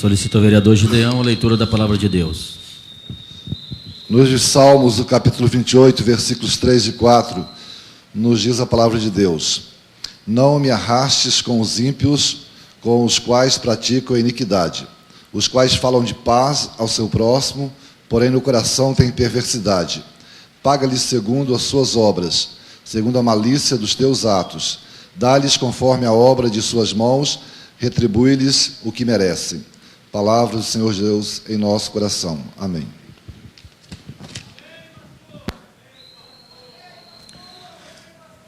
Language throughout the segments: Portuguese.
Solicito ao vereador Gideão a leitura da palavra de Deus. Nos Salmos, o capítulo 28, versículos 3 e 4, nos diz a palavra de Deus: Não me arrastes com os ímpios, com os quais praticam a iniquidade, os quais falam de paz ao seu próximo, porém no coração têm perversidade. Paga-lhes segundo as suas obras, segundo a malícia dos teus atos. Dá-lhes conforme a obra de suas mãos, retribui-lhes o que merecem. Palavra do Senhor Deus em nosso coração. Amém.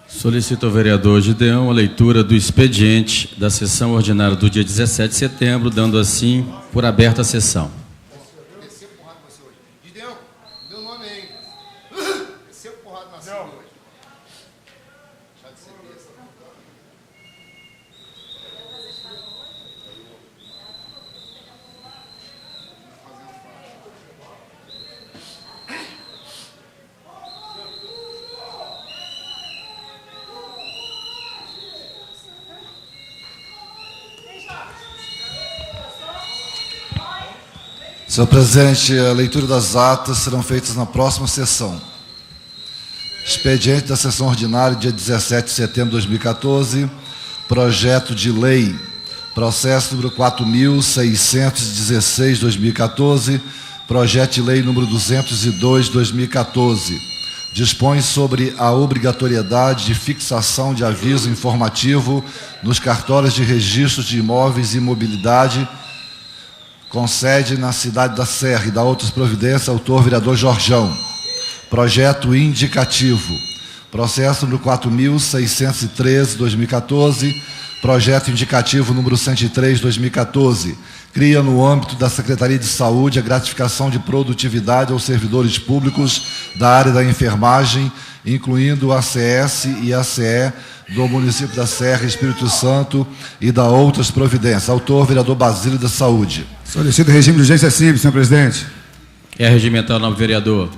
Solicito ao vereador Gideão a leitura do expediente da sessão ordinária do dia 17 de setembro, dando assim por aberta a sessão. Gideão, meu nome aí. Desceu porrada na sala hoje. Já de certeza. Senhor presidente, a leitura das atas serão feitas na próxima sessão. Expediente da sessão ordinária, dia 17 de setembro de 2014, projeto de lei, processo número 4.616/2014, projeto de lei número 202/2014, dispõe sobre a obrigatoriedade de fixação de aviso informativo nos cartórios de registros de imóveis e imobilidade, com sede na cidade da Serra, e da outras providências, autor vereador Jorjão. Projeto indicativo, processo número 4.613/2014, projeto indicativo número 103/2014, cria no âmbito da Secretaria de Saúde a gratificação de produtividade aos servidores públicos da área da enfermagem, incluindo o ACS e ACE do município da Serra, Espírito Santo, e da outras providências. Autor vereador Basílio da Saúde. Solicito regime de urgência simples, senhor presidente. É regimental, novo vereador.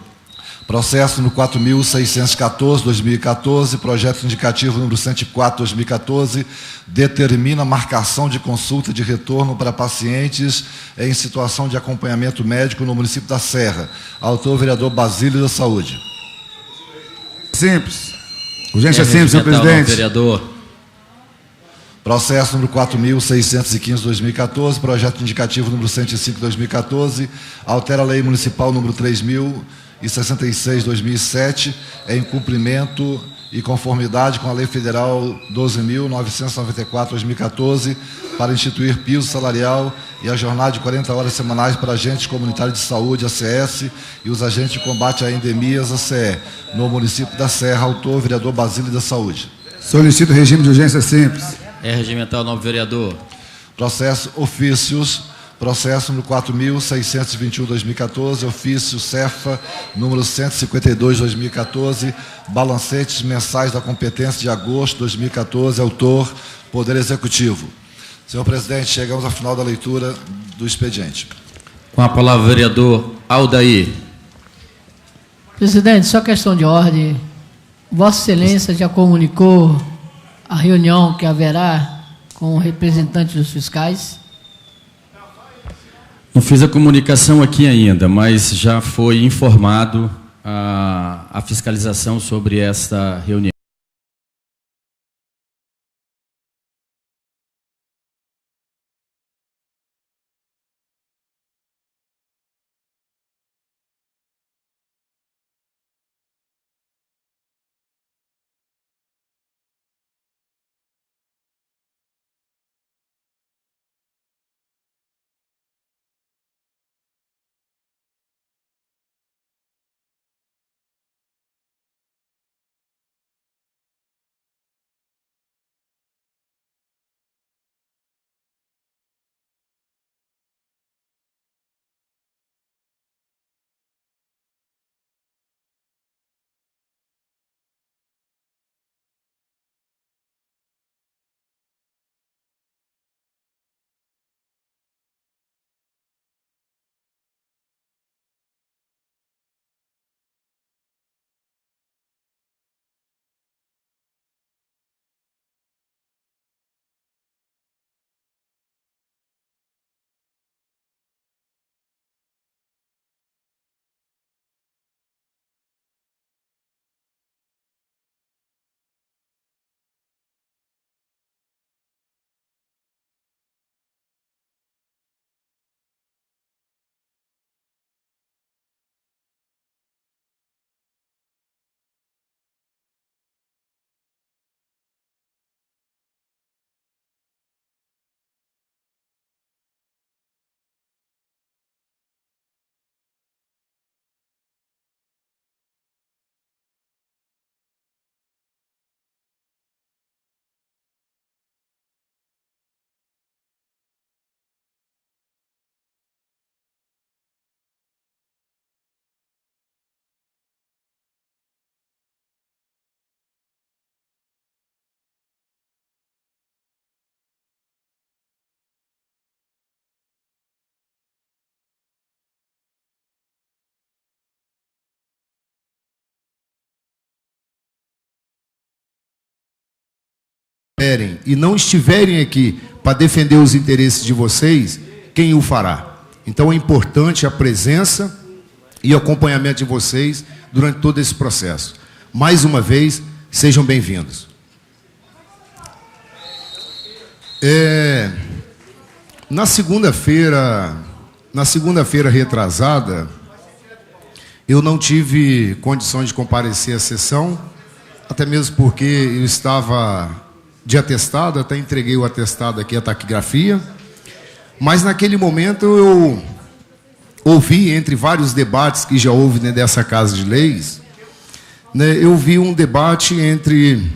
Processo no 4.614/2014, projeto indicativo número 104/2014, determina a marcação de consulta de retorno para pacientes em situação de acompanhamento médico no município da Serra. Autor vereador Basílio da Saúde. Simples. Urgência simples, senhor regimental, novo presidente. vereador. Processo número 4.615/2014, projeto indicativo número 105/2014, altera a lei municipal número 3.066/2007, em cumprimento e conformidade com a lei federal 12.994/2014, para instituir piso salarial e a jornada de 40 horas semanais para agentes comunitários de saúde, ACS, e os agentes de combate a endemias, ACE, no município da Serra. Autor vereador Basílio da Saúde. Solicito regime de urgência simples. É regimental, novo vereador. Processo ofícios, processo número 4.621/2014, ofício Cefa, número 152/2014, balancetes mensais da competência de agosto de 2014, autor Poder Executivo. Senhor presidente, chegamos ao final da leitura do expediente. Com a palavra, vereador Aldair. Presidente, só questão de ordem. Vossa Excelência já comunicou a reunião que haverá com o representante dos fiscais? Não fiz a comunicação aqui ainda, mas já foi informado a fiscalização sobre esta reunião. e não estiverem aqui para defender os interesses de vocês, quem o fará? Então é importante a presença e acompanhamento de vocês durante todo esse processo. Mais uma vez, sejam bem-vindos. Na segunda-feira retrasada, eu não tive condições de comparecer à sessão, até mesmo porque eu estava de atestado, até entreguei o atestado aqui, a taquigrafia, mas naquele momento eu ouvi, entre vários debates que já houve dentro dessa Casa de Leis, né, eu vi um debate entre,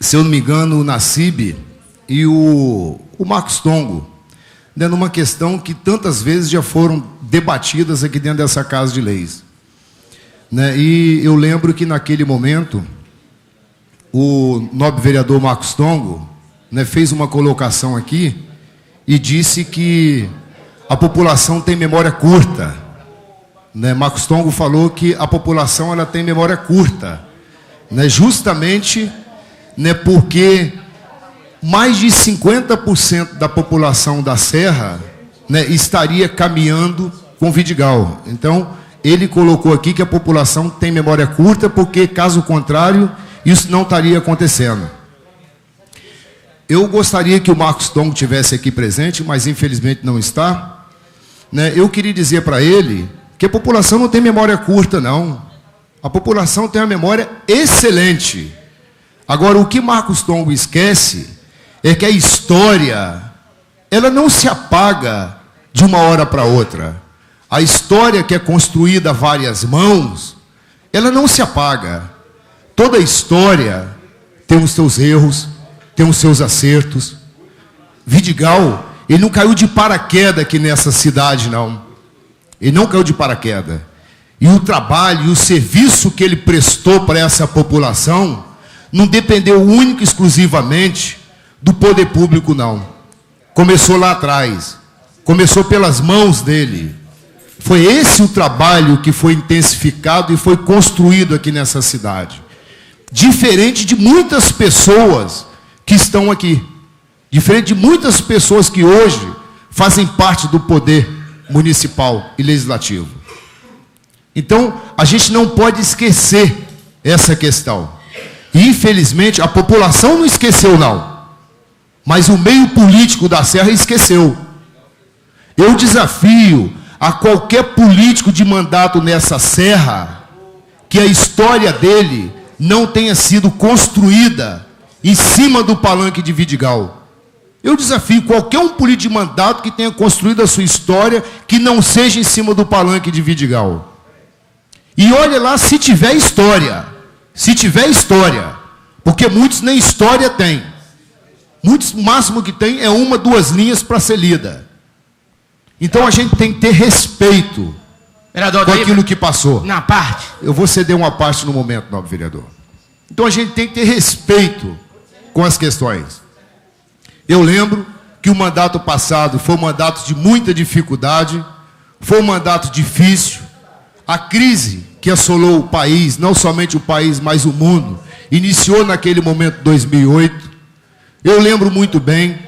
se eu não me engano, o Nassib e o Marcos Tongo, né, numa questão que tantas vezes já foram debatidas aqui dentro dessa Casa de Leis. Né, e eu lembro que naquele momento, o nobre vereador Marcos Tongo, né, fez uma colocação aqui e disse que a população tem memória curta. Né, Marcos Tongo falou que a população ela tem memória curta, né, justamente, né, porque mais de 50% da população da Serra, né, estaria caminhando com Vidigal. Então, ele colocou aqui que a população tem memória curta, porque, caso contrário, isso não estaria acontecendo. Eu gostaria que o Marcos Tongo estivesse aqui presente, mas infelizmente não está. Né, eu queria dizer para ele que a população não tem memória curta, não. A população tem uma memória excelente. Agora, o que Marcos Tongo esquece é que a história, ela não se apaga de uma hora para outra. A história que é construída a várias mãos, ela não se apaga. Toda história tem os seus erros, tem os seus acertos. Vidigal, ele não caiu de paraquedas aqui nessa cidade, não. Ele não caiu de paraquedas. E o trabalho e o serviço que ele prestou para essa população não dependeu única e exclusivamente do poder público, não. Começou lá atrás. Começou pelas mãos dele. Foi esse o trabalho que foi intensificado e foi construído aqui nessa cidade. Diferente de muitas pessoas que estão aqui. Diferente de muitas pessoas que hoje fazem parte do poder municipal e legislativo. Então, a gente não pode esquecer essa questão. E, infelizmente, a população não esqueceu, não. Mas o meio político da Serra esqueceu. Eu desafio a qualquer político de mandato nessa Serra que a história dele não tenha sido construída em cima do palanque de Vidigal. Eu desafio qualquer um político de mandato que tenha construído a sua história que não seja em cima do palanque de Vidigal. E olha lá se tiver história. Se tiver história. Porque muitos nem história têm. Muitos, o máximo que tem é 1, 2 linhas para ser lida. Então a gente tem que ter respeito com aquilo que passou. Na parte. Eu vou ceder uma parte no momento, nobre vereador. Então a gente tem que ter respeito com as questões. Eu lembro que o mandato passado foi um mandato de muita dificuldade, foi um mandato difícil. A crise que assolou o país, não somente o país, mas o mundo, iniciou naquele momento, 2008. Eu lembro muito bem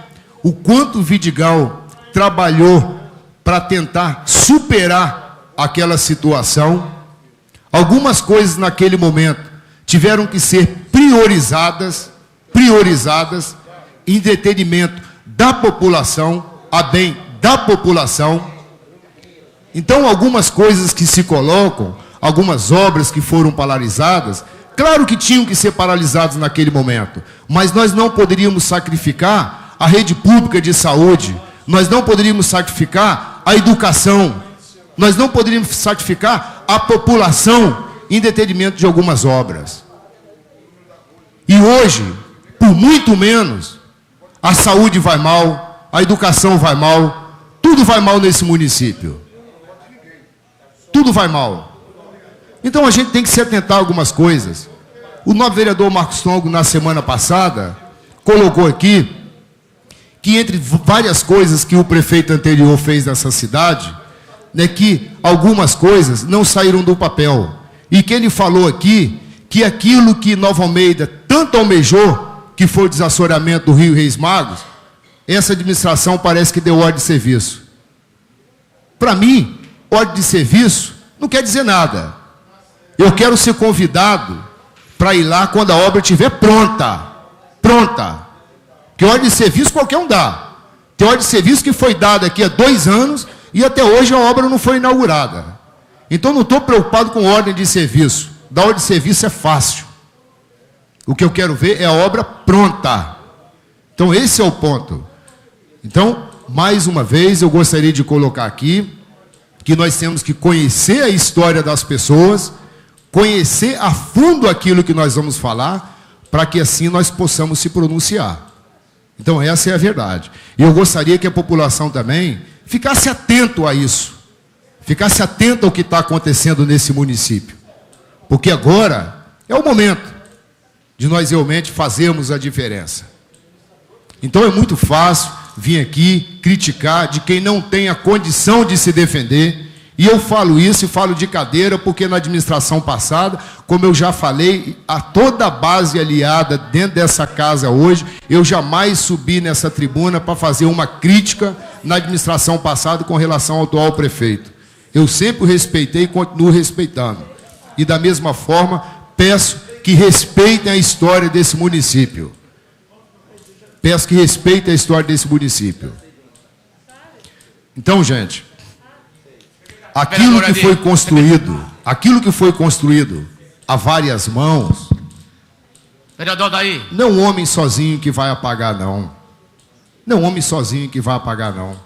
o quanto o Vidigal trabalhou para tentar superar aquela situação. Algumas coisas naquele momento tiveram que ser priorizadas em detrimento da população, a bem da população. Então, algumas coisas que se colocam, algumas obras que foram paralisadas, claro que tinham que ser paralisadas naquele momento, mas nós não poderíamos sacrificar a rede pública de saúde, nós não poderíamos sacrificar a educação, nós não poderíamos sacrificar a população em detrimento de algumas obras. E hoje, por muito menos, a saúde vai mal, a educação vai mal, tudo vai mal nesse município. Tudo vai mal. Então a gente tem que se atentar a algumas coisas. O novo vereador Marcos Tongo, na semana passada, colocou aqui que entre várias coisas que o prefeito anterior fez nessa cidade, né, que algumas coisas não saíram do papel. E que ele falou aqui que aquilo que Nova Almeida tanto almejou, que foi o desassoreamento do Rio Reis Magos, essa administração parece que deu ordem de serviço. Para mim, ordem de serviço não quer dizer nada. Eu quero ser convidado para ir lá quando a obra estiver pronta. Pronta. Porque ordem de serviço qualquer um dá. Tem ordem de serviço que foi dada aqui há 2 anos e até hoje a obra não foi inaugurada. Então não estou preocupado com ordem de serviço. Dar ordem de serviço é fácil. O que eu quero ver é a obra pronta. Então esse é o ponto. Então, mais uma vez, eu gostaria de colocar aqui que nós temos que conhecer a história das pessoas, conhecer a fundo aquilo que nós vamos falar, para que assim nós possamos se pronunciar. Então essa é a verdade. E eu gostaria que a população também ficasse atento a isso. Ficasse atento ao que está acontecendo nesse município. Porque agora é o momento de nós realmente fazermos a diferença. Então é muito fácil vir aqui criticar de quem não tem a condição de se defender. E eu falo isso e falo de cadeira porque na administração passada, como eu já falei, a toda a base aliada dentro dessa casa hoje, eu jamais subi nessa tribuna para fazer uma crítica na administração passada com relação ao atual prefeito. Eu sempre o respeitei e continuo respeitando. E da mesma forma, peço que respeitem a história desse município. Peço que respeitem a história desse município. Então, gente, aquilo que foi construído a várias mãos, vereador Daí, não é um homem sozinho que vai apagar, não. Não é um homem sozinho que vai apagar, não.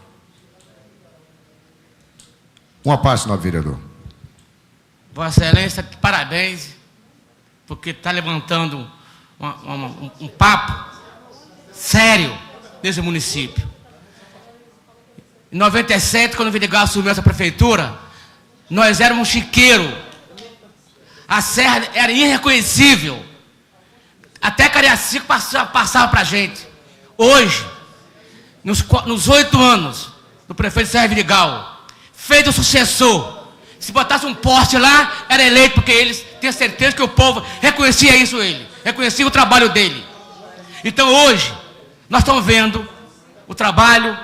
Uma parte, não, vereador. Vossa Excelência, parabéns, porque está levantando um papo sério nesse município. Em 97, quando o Vidigal assumiu essa prefeitura, nós éramos um chiqueiro. A serra era irreconhecível. Até Cariacica passava para a gente. Hoje, nos 8 anos do prefeito Sérgio Vidigal, fez o sucessor. Se botasse um poste lá, era eleito, porque eles tinham certeza que o povo reconhecia isso, reconhecia o trabalho dele. Então hoje, nós estamos vendo o trabalho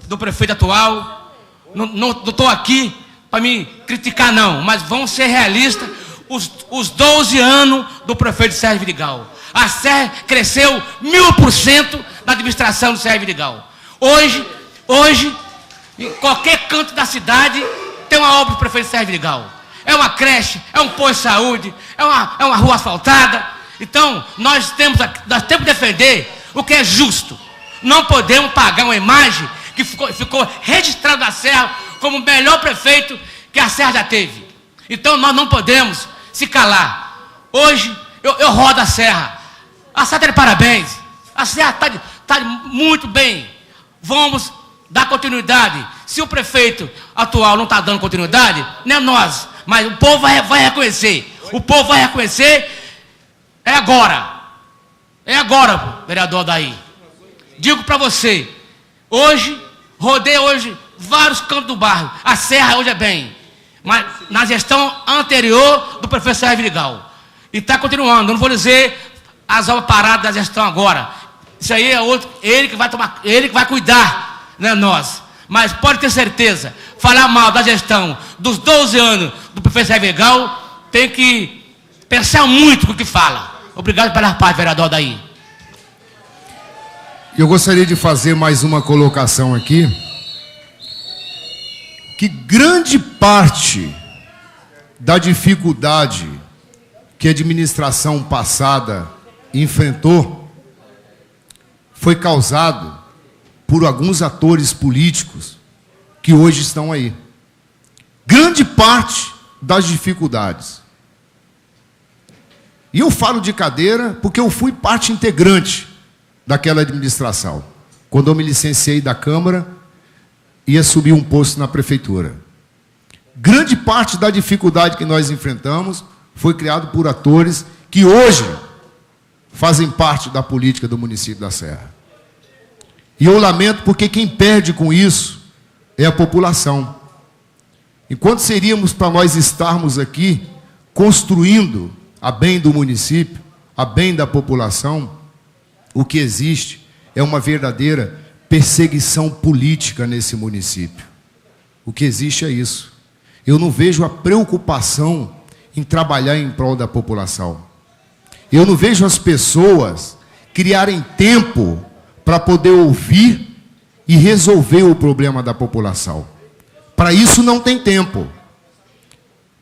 do prefeito atual. Não estou aqui para me criticar, não, mas vamos ser realistas. Os 12 anos do prefeito Sérgio Vidigal, a Serra cresceu 1000% na administração do Sérgio Vidigal. Hoje, em qualquer canto da cidade, tem uma obra do prefeito Sérgio Vidigal. É uma creche, é um posto de saúde, é uma rua asfaltada. Então, nós temos que defender o que é justo. Não podemos pagar uma imagem que ficou registrada na Serra como o melhor prefeito que a Serra já teve. Então, nós não podemos se calar. Hoje, eu rodo a Serra. A Serra está de parabéns. A Serra está muito bem. Vamos dar continuidade. Se o prefeito atual não está dando continuidade, não é nós, mas o povo vai reconhecer. O povo vai reconhecer. É agora. É agora, vereador Daí. Digo para você, rodei vários cantos do bairro. A Serra hoje é bem. Mas na gestão anterior do prefeito Sérgio Vidigal. E está continuando. Eu não vou dizer as obras paradas da gestão agora. Isso aí é outro, ele que vai cuidar, não é nós. Mas pode ter certeza, falar mal da gestão dos 12 anos do prefeito Sérgio Vidigal, tem que pensar muito com o que fala. Obrigado pela parte, vereador Daí. Eu gostaria de fazer mais uma colocação aqui, que grande parte da dificuldade que a administração passada enfrentou foi causado por alguns atores políticos que hoje estão aí. Grande parte das dificuldades. E eu falo de cadeira porque eu fui parte integrante daquela administração. Quando eu me licenciei da Câmara, ia subir um posto na prefeitura. Grande parte da dificuldade que nós enfrentamos foi criado por atores que hoje fazem parte da política do município da Serra. E eu lamento porque quem perde com isso é a população. Enquanto seríamos para nós estarmos aqui construindo a bem do município, a bem da população, o que existe é uma verdadeira perseguição política nesse município. O que existe é isso. Eu não vejo a preocupação em trabalhar em prol da população. Eu não vejo as pessoas criarem tempo para poder ouvir e resolver o problema da população. Para isso não tem tempo.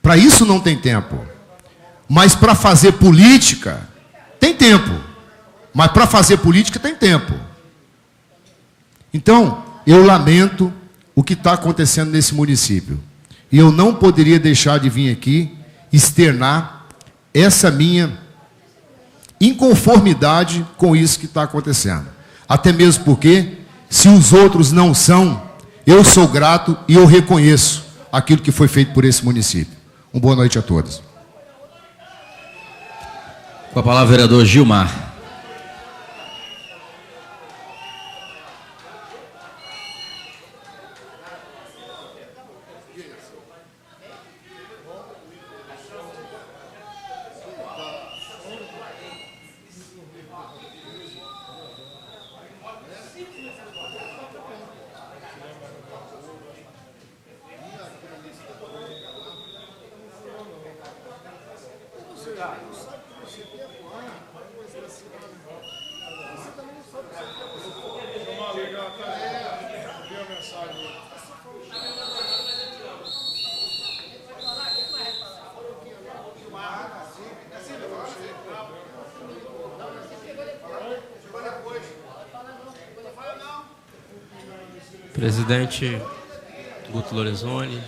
Para isso não tem tempo. Mas para fazer política, tem tempo. Mas para fazer política tem tempo. Então, eu lamento o que está acontecendo nesse município. E eu não poderia deixar de vir aqui externar essa minha inconformidade com isso que está acontecendo. Até mesmo porque, se os outros não são, eu sou grato e eu reconheço aquilo que foi feito por esse município. Uma boa noite a todos. Com a palavra, vereador Gilmar. Presidente Guto Lorenzoni,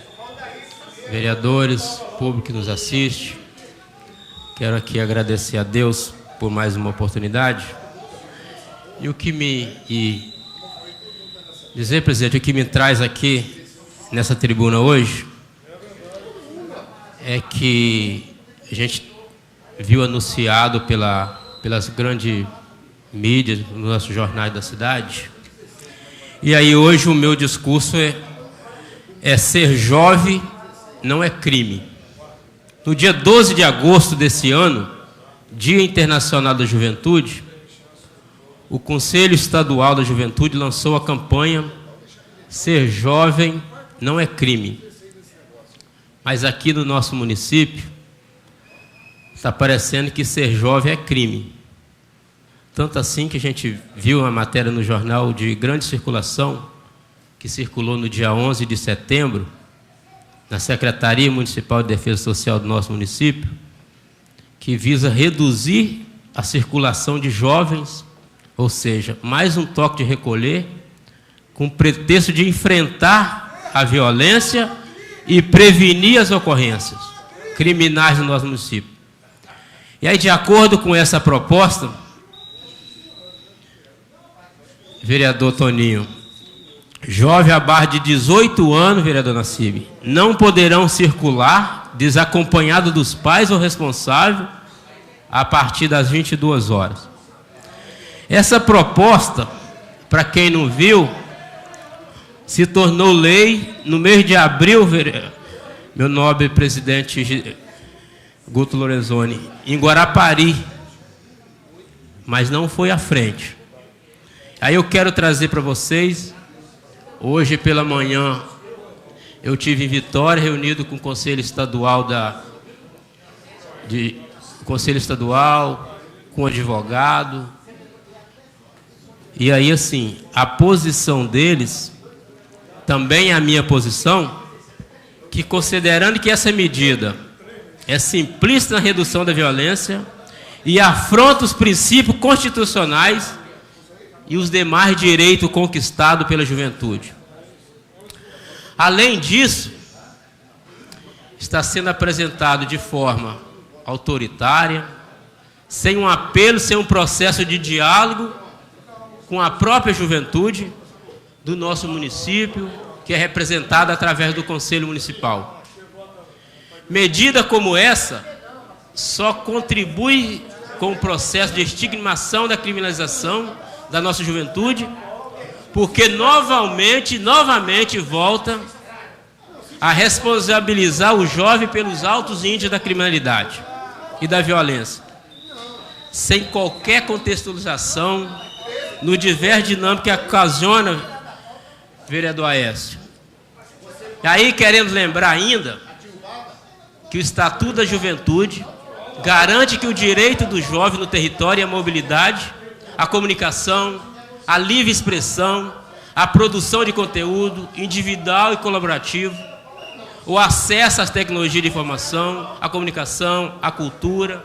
vereadores, público que nos assiste, quero aqui agradecer a Deus por mais uma oportunidade. E dizer, presidente, o que me traz aqui nessa tribuna hoje é que a gente viu anunciado pelas grandes mídias, nos nossos jornais da cidade. E aí hoje o meu discurso é ser jovem não é crime. No dia 12 de agosto desse ano, Dia Internacional da Juventude, o Conselho Estadual da Juventude lançou a campanha Ser Jovem Não é Crime. Mas aqui no nosso município, está parecendo que ser jovem é crime. Tanto assim que a gente viu uma matéria no jornal de grande circulação, que circulou no dia 11 de setembro, na Secretaria Municipal de Defesa Social do nosso município, que visa reduzir a circulação de jovens, ou seja, mais um toque de recolher, com pretexto de enfrentar a violência e prevenir as ocorrências criminais no nosso município. E aí, de acordo com essa proposta, vereador Toninho, jovem abaixo de 18 anos, vereador Nassib, não poderão circular desacompanhado dos pais ou responsável a partir das 22 horas. Essa proposta, para quem não viu, se tornou lei no mês de abril, meu nobre presidente Guto Lorenzoni, em Guarapari, mas não foi à frente. Aí eu quero trazer para vocês, hoje pela manhã, eu tive em Vitória, reunido com o Conselho Estadual com o advogado. E aí, assim, a posição deles, também a minha posição, que considerando que essa medida é simplista na redução da violência e afronta os princípios constitucionais e os demais direitos conquistados pela juventude. Além disso, está sendo apresentado de forma autoritária, sem um apelo, sem um processo de diálogo com a própria juventude do nosso município, que é representada através do Conselho Municipal. Medida como essa só contribui com o processo de estigmatização da criminalização da nossa juventude, porque novamente volta a responsabilizar o jovem pelos altos índices da criminalidade e da violência. sem qualquer contextualização, no diverso dinâmico que ocasiona, vereador Aécio. E aí queremos lembrar ainda que o Estatuto da Juventude garante que o direito do jovem no território é a mobilidade, a comunicação, a livre expressão, a produção de conteúdo individual e colaborativo, o acesso às tecnologias de informação, à comunicação, à cultura,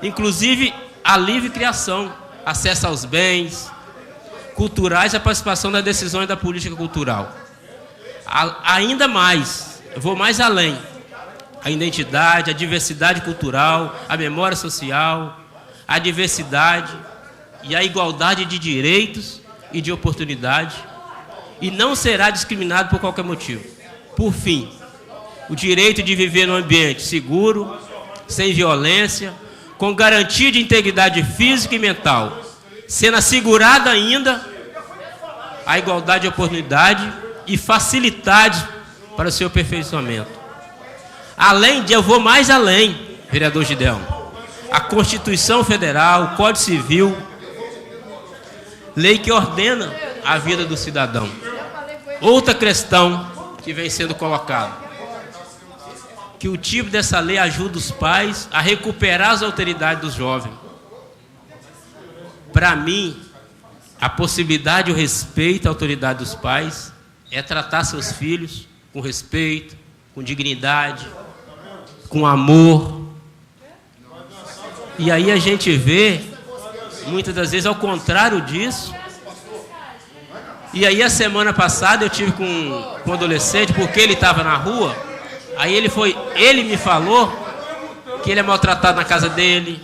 inclusive a livre criação, acesso aos bens culturais e a participação das decisões da política cultural. Ainda mais, eu vou mais além, a identidade, a diversidade cultural, a memória social, a diversidade e a igualdade de direitos e de oportunidade, e não será discriminado por qualquer motivo. Por fim, o direito de viver num ambiente seguro, sem violência, com garantia de integridade física e mental, sendo assegurada ainda a igualdade de oportunidade e facilidade para o seu aperfeiçoamento. Além de, eu vou mais além, vereador Gideão, a Constituição Federal, o Código Civil, lei que ordena a vida do cidadão. Outra questão que vem sendo colocada, que o tipo dessa lei ajuda os pais a recuperar as autoridades dos jovens. Para mim, a possibilidade e o respeito à autoridade dos pais é tratar seus filhos com respeito, com dignidade, com amor. E aí a gente vê, muitas das vezes, ao contrário disso. E aí a semana passada eu tive com um adolescente, porque ele estava na rua, aí ele me falou que ele é maltratado na casa dele,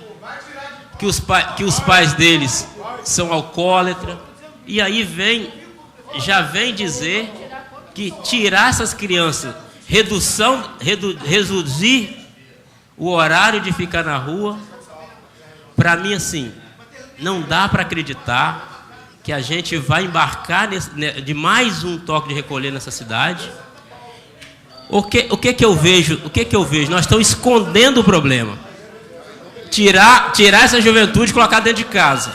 que os pais deles são alcoólatras, e aí já vem dizer que tirar essas crianças, reduzir o horário de ficar na rua, para mim, assim, não dá para acreditar que a gente vai embarcar de mais um toque de recolher nessa cidade. O que que eu vejo? Nós estamos escondendo o problema. Tirar essa juventude e colocar dentro de casa.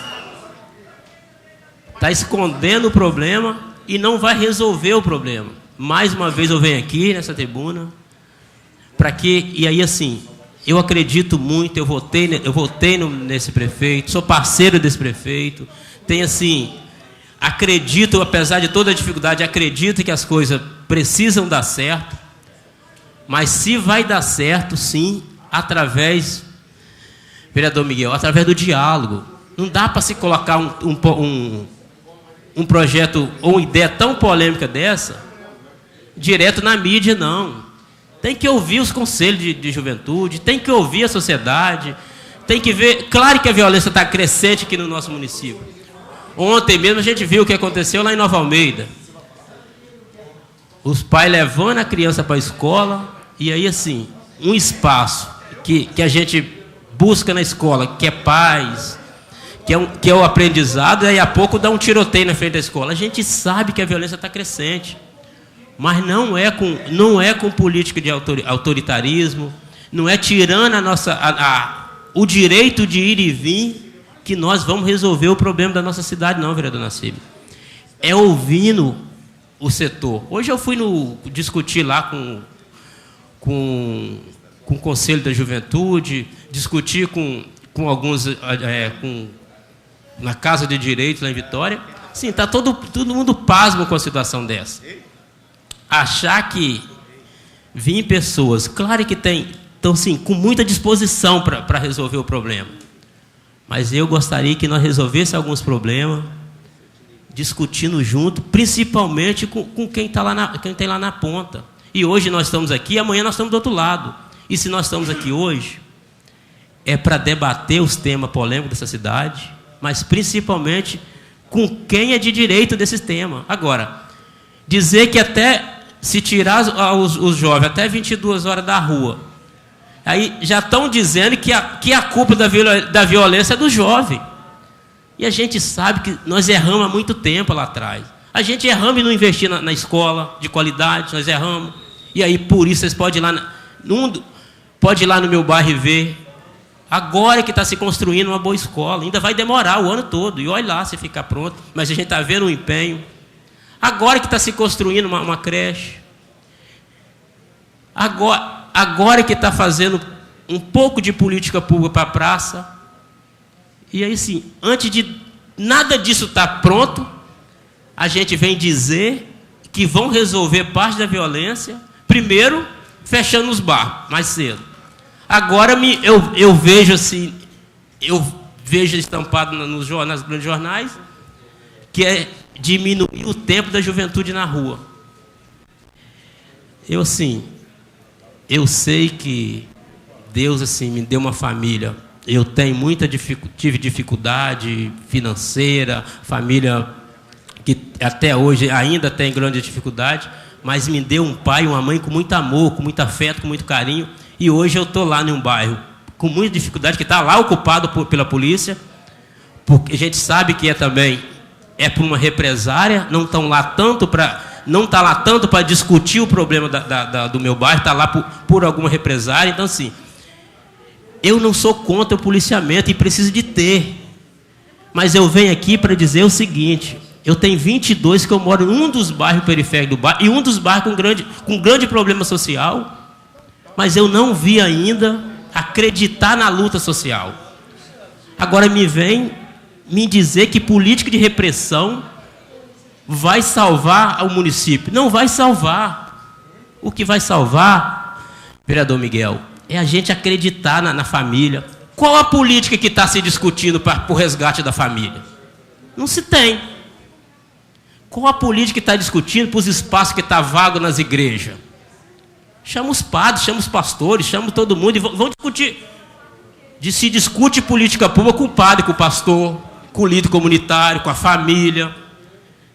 Está escondendo o problema e não vai resolver o problema. Mais uma vez eu venho aqui nessa tribuna para que, e aí assim, eu acredito muito, eu votei nesse prefeito, sou parceiro desse prefeito, tenho assim, acredito, apesar de toda a dificuldade, acredito que as coisas precisam dar certo, mas se vai dar certo, sim, através, vereador Miguel, através do diálogo. Não dá para se colocar um projeto ou uma ideia tão polêmica dessa direto na mídia, não. Tem que ouvir os conselhos de juventude, tem que ouvir a sociedade, tem que ver. Claro que a violência está crescente aqui no nosso município. Ontem mesmo a gente viu o que aconteceu lá em Nova Almeida. Os pais levando a criança para a escola, e aí assim, um espaço que a gente busca na escola, que é paz, que é o aprendizado, e aí a pouco dá um tiroteio na frente da escola. A gente sabe que a violência está crescente, mas não é com política de autoritarismo, não é tirando o direito de ir e vir que nós vamos resolver o problema da nossa cidade, não, vereador Nassib. É ouvindo o setor. Hoje eu fui discutir lá com o Conselho da Juventude, discutir com alguns, na Casa de Direitos lá em Vitória. Sim, está todo mundo pasmo com a situação dessa. Achar que vir pessoas, claro que estão sim, com muita disposição para resolver o problema. Mas eu gostaria que nós resolvêssemos alguns problemas, discutindo junto, principalmente com quem tem lá na ponta. E hoje nós estamos aqui, amanhã nós estamos do outro lado. E se nós estamos aqui hoje, é para debater os temas polêmicos dessa cidade, mas principalmente com quem é de direito desses temas. Agora, dizer que até se tirar os jovens até 22 horas da rua, aí já estão dizendo que a culpa da violência é do jovem. E a gente sabe que nós erramos há muito tempo lá atrás. A gente erramos em não investir na escola de qualidade, nós erramos. E aí, por isso, vocês podem ir lá no meu bairro e ver Agora que está se construindo uma boa escola. Ainda vai demorar o ano todo. E olha lá se ficar pronto. Mas a gente está vendo o empenho. Agora que está se construindo uma creche. Agora que está fazendo um pouco de política pública para a praça. E aí sim, antes de nada disso estar pronto, a gente vem dizer que vão resolver parte da violência, primeiro fechando os bares, mais cedo. Agora eu vejo assim, eu vejo estampado nos grandes jornais, que é diminuir o tempo da juventude na rua. Eu sei que Deus assim me deu uma família. Eu tive dificuldade financeira, família que até hoje ainda tem grande dificuldade, mas me deu um pai e uma mãe com muito amor, com muito afeto, com muito carinho. E hoje eu estou lá em um bairro com muita dificuldade, que está lá ocupado pela polícia, porque a gente sabe que também por uma represária, não está lá tanto para discutir o problema do meu bairro, está lá por alguma represária. Então, assim, eu não sou contra o policiamento e preciso de ter. Mas eu venho aqui para dizer o seguinte: eu tenho 22 que eu moro em um dos bairros periféricos do bairro, e um dos bairros com grande problema social, mas eu não vi ainda acreditar na luta social. Agora me vem me dizer que política de repressão vai salvar o município. Não vai salvar. O que vai salvar, vereador Miguel, é a gente acreditar na família. Qual a política que está se discutindo para o resgate da família? Não se tem. Qual a política que está discutindo para os espaços que estão vagos nas igrejas? Chama os padres, chama os pastores, chama todo mundo e vão discutir. Se discute política pública com o padre, com o pastor, com o líder comunitário, com a família.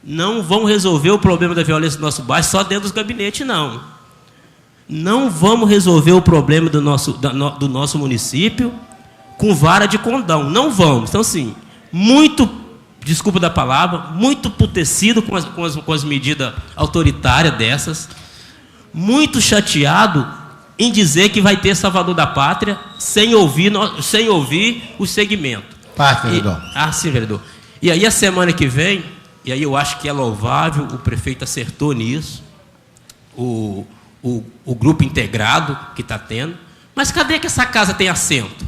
Não vão resolver o problema da violência do nosso bairro só dentro dos gabinetes, não. Não vamos resolver o problema do nosso município com vara de condão. Não vamos. Então, assim, muito, desculpa da palavra, muito putecido com as medidas autoritárias dessas. Muito chateado em dizer que vai ter salvador da pátria sem ouvir o segmento. Vereador. Sim, vereador. E aí a semana que vem, e aí eu acho que é louvável, o prefeito acertou nisso, o grupo integrado que está tendo, mas cadê que essa casa tem assento?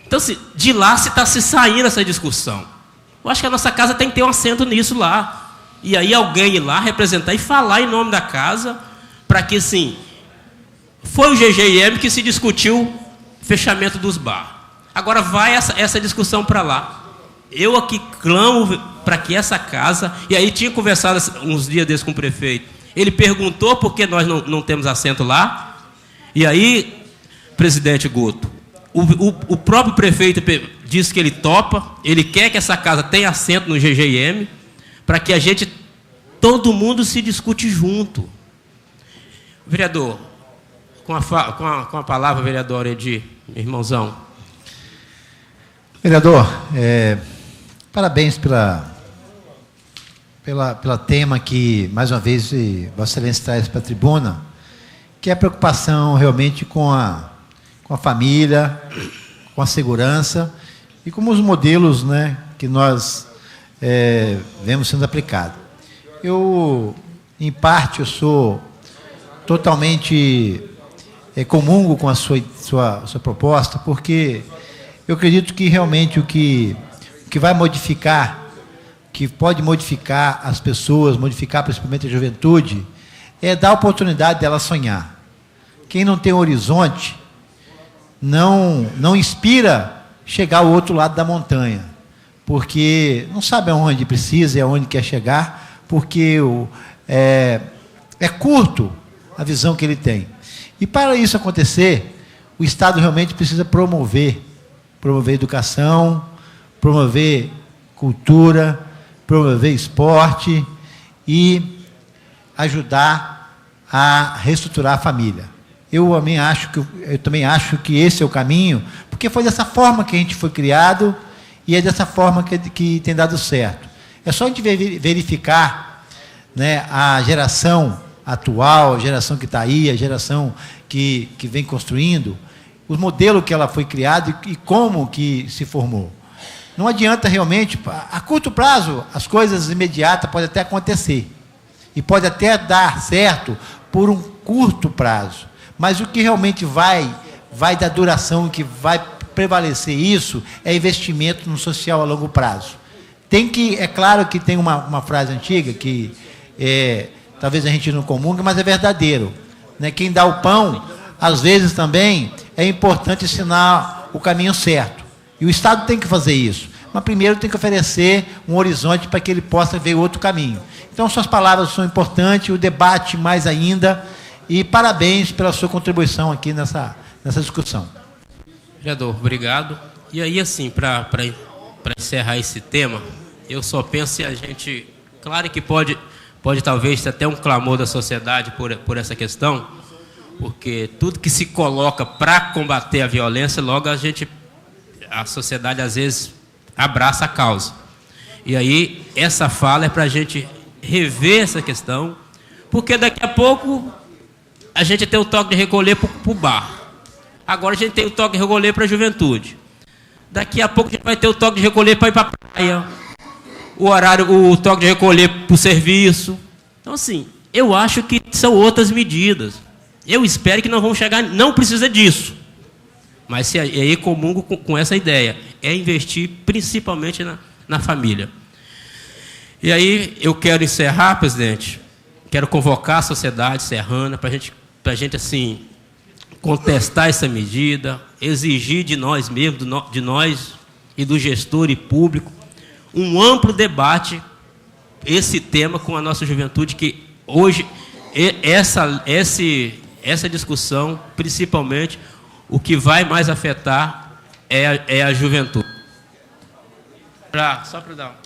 Então, de lá está se saindo essa discussão. Eu acho que a nossa casa tem que ter um assento nisso lá. E aí alguém ir lá representar e falar em nome da casa, para que, assim, foi o GGIM que se discutiu o fechamento dos bares. Agora vai essa discussão para lá. Eu aqui clamo para que essa casa... E aí tinha conversado uns dias desses com o prefeito. Ele perguntou por que nós não temos assento lá. E aí, presidente Guto, o próprio prefeito disse que ele topa, ele quer que essa casa tenha assento no GGIM, para que todo mundo se discute junto. Vereador, com a palavra, vereador Edir, irmãozão. Vereador, parabéns pela tema que, mais uma vez, Vossa Excelência traz para a tribuna, que é a preocupação realmente com a família, com a segurança e com os modelos, né, que nós vemos sendo aplicados. Em parte, eu sou totalmente comungo com a sua proposta, porque eu acredito que realmente o que vai modificar, que pode modificar as pessoas, modificar principalmente a juventude, é dar a oportunidade dela sonhar. Quem não tem horizonte não inspira chegar ao outro lado da montanha, porque não sabe aonde precisa e aonde quer chegar, porque é curto a visão que ele tem. E para isso acontecer, o Estado realmente precisa promover educação, promover cultura, promover esporte e ajudar a reestruturar a família. Eu também acho que esse é o caminho, porque foi dessa forma que a gente foi criado e é dessa forma que tem dado certo. É só a gente verificar, né, a geração atual, a geração que está aí, a geração que vem construindo, os modelos que ela foi criada e como que se formou. Não adianta realmente, a curto prazo, as coisas imediatas podem até acontecer. E pode até dar certo por um curto prazo. Mas o que realmente vai dar duração, que vai prevalecer isso, é investimento no social a longo prazo. É claro que tem uma frase antiga que talvez a gente não comungue, mas é verdadeiro. Né? Quem dá o pão, às vezes também é importante ensinar o caminho certo. E o Estado tem que fazer isso. Mas primeiro tem que oferecer um horizonte para que ele possa ver outro caminho. Então, suas palavras são importantes, o debate mais ainda, e parabéns pela sua contribuição aqui nessa discussão. Vereador, obrigado. E aí, assim, para encerrar esse tema, eu só penso se a gente... Claro que pode talvez ter até um clamor da sociedade por essa questão, porque tudo que se coloca para combater a violência, logo a sociedade, às vezes, abraça a causa. E aí, essa fala é para a gente rever essa questão, porque daqui a pouco a gente tem o toque de recolher para o bar. Agora a gente tem o toque de recolher para a juventude. Daqui a pouco a gente vai ter o toque de recolher para ir para a praia. O toque de recolher para o serviço. Então, assim, eu acho que são outras medidas. Eu espero que não vamos chegar... Não precisa disso. Mas aí comungo com essa ideia. É investir principalmente na família. E aí eu quero encerrar, presidente. Quero convocar a sociedade serrana para a gente, assim, contestar essa medida, exigir de nós mesmos, de nós e do gestor e público, um amplo debate, esse tema com a nossa juventude, que hoje, essa discussão, principalmente, o que vai mais afetar é a juventude. Só para dar...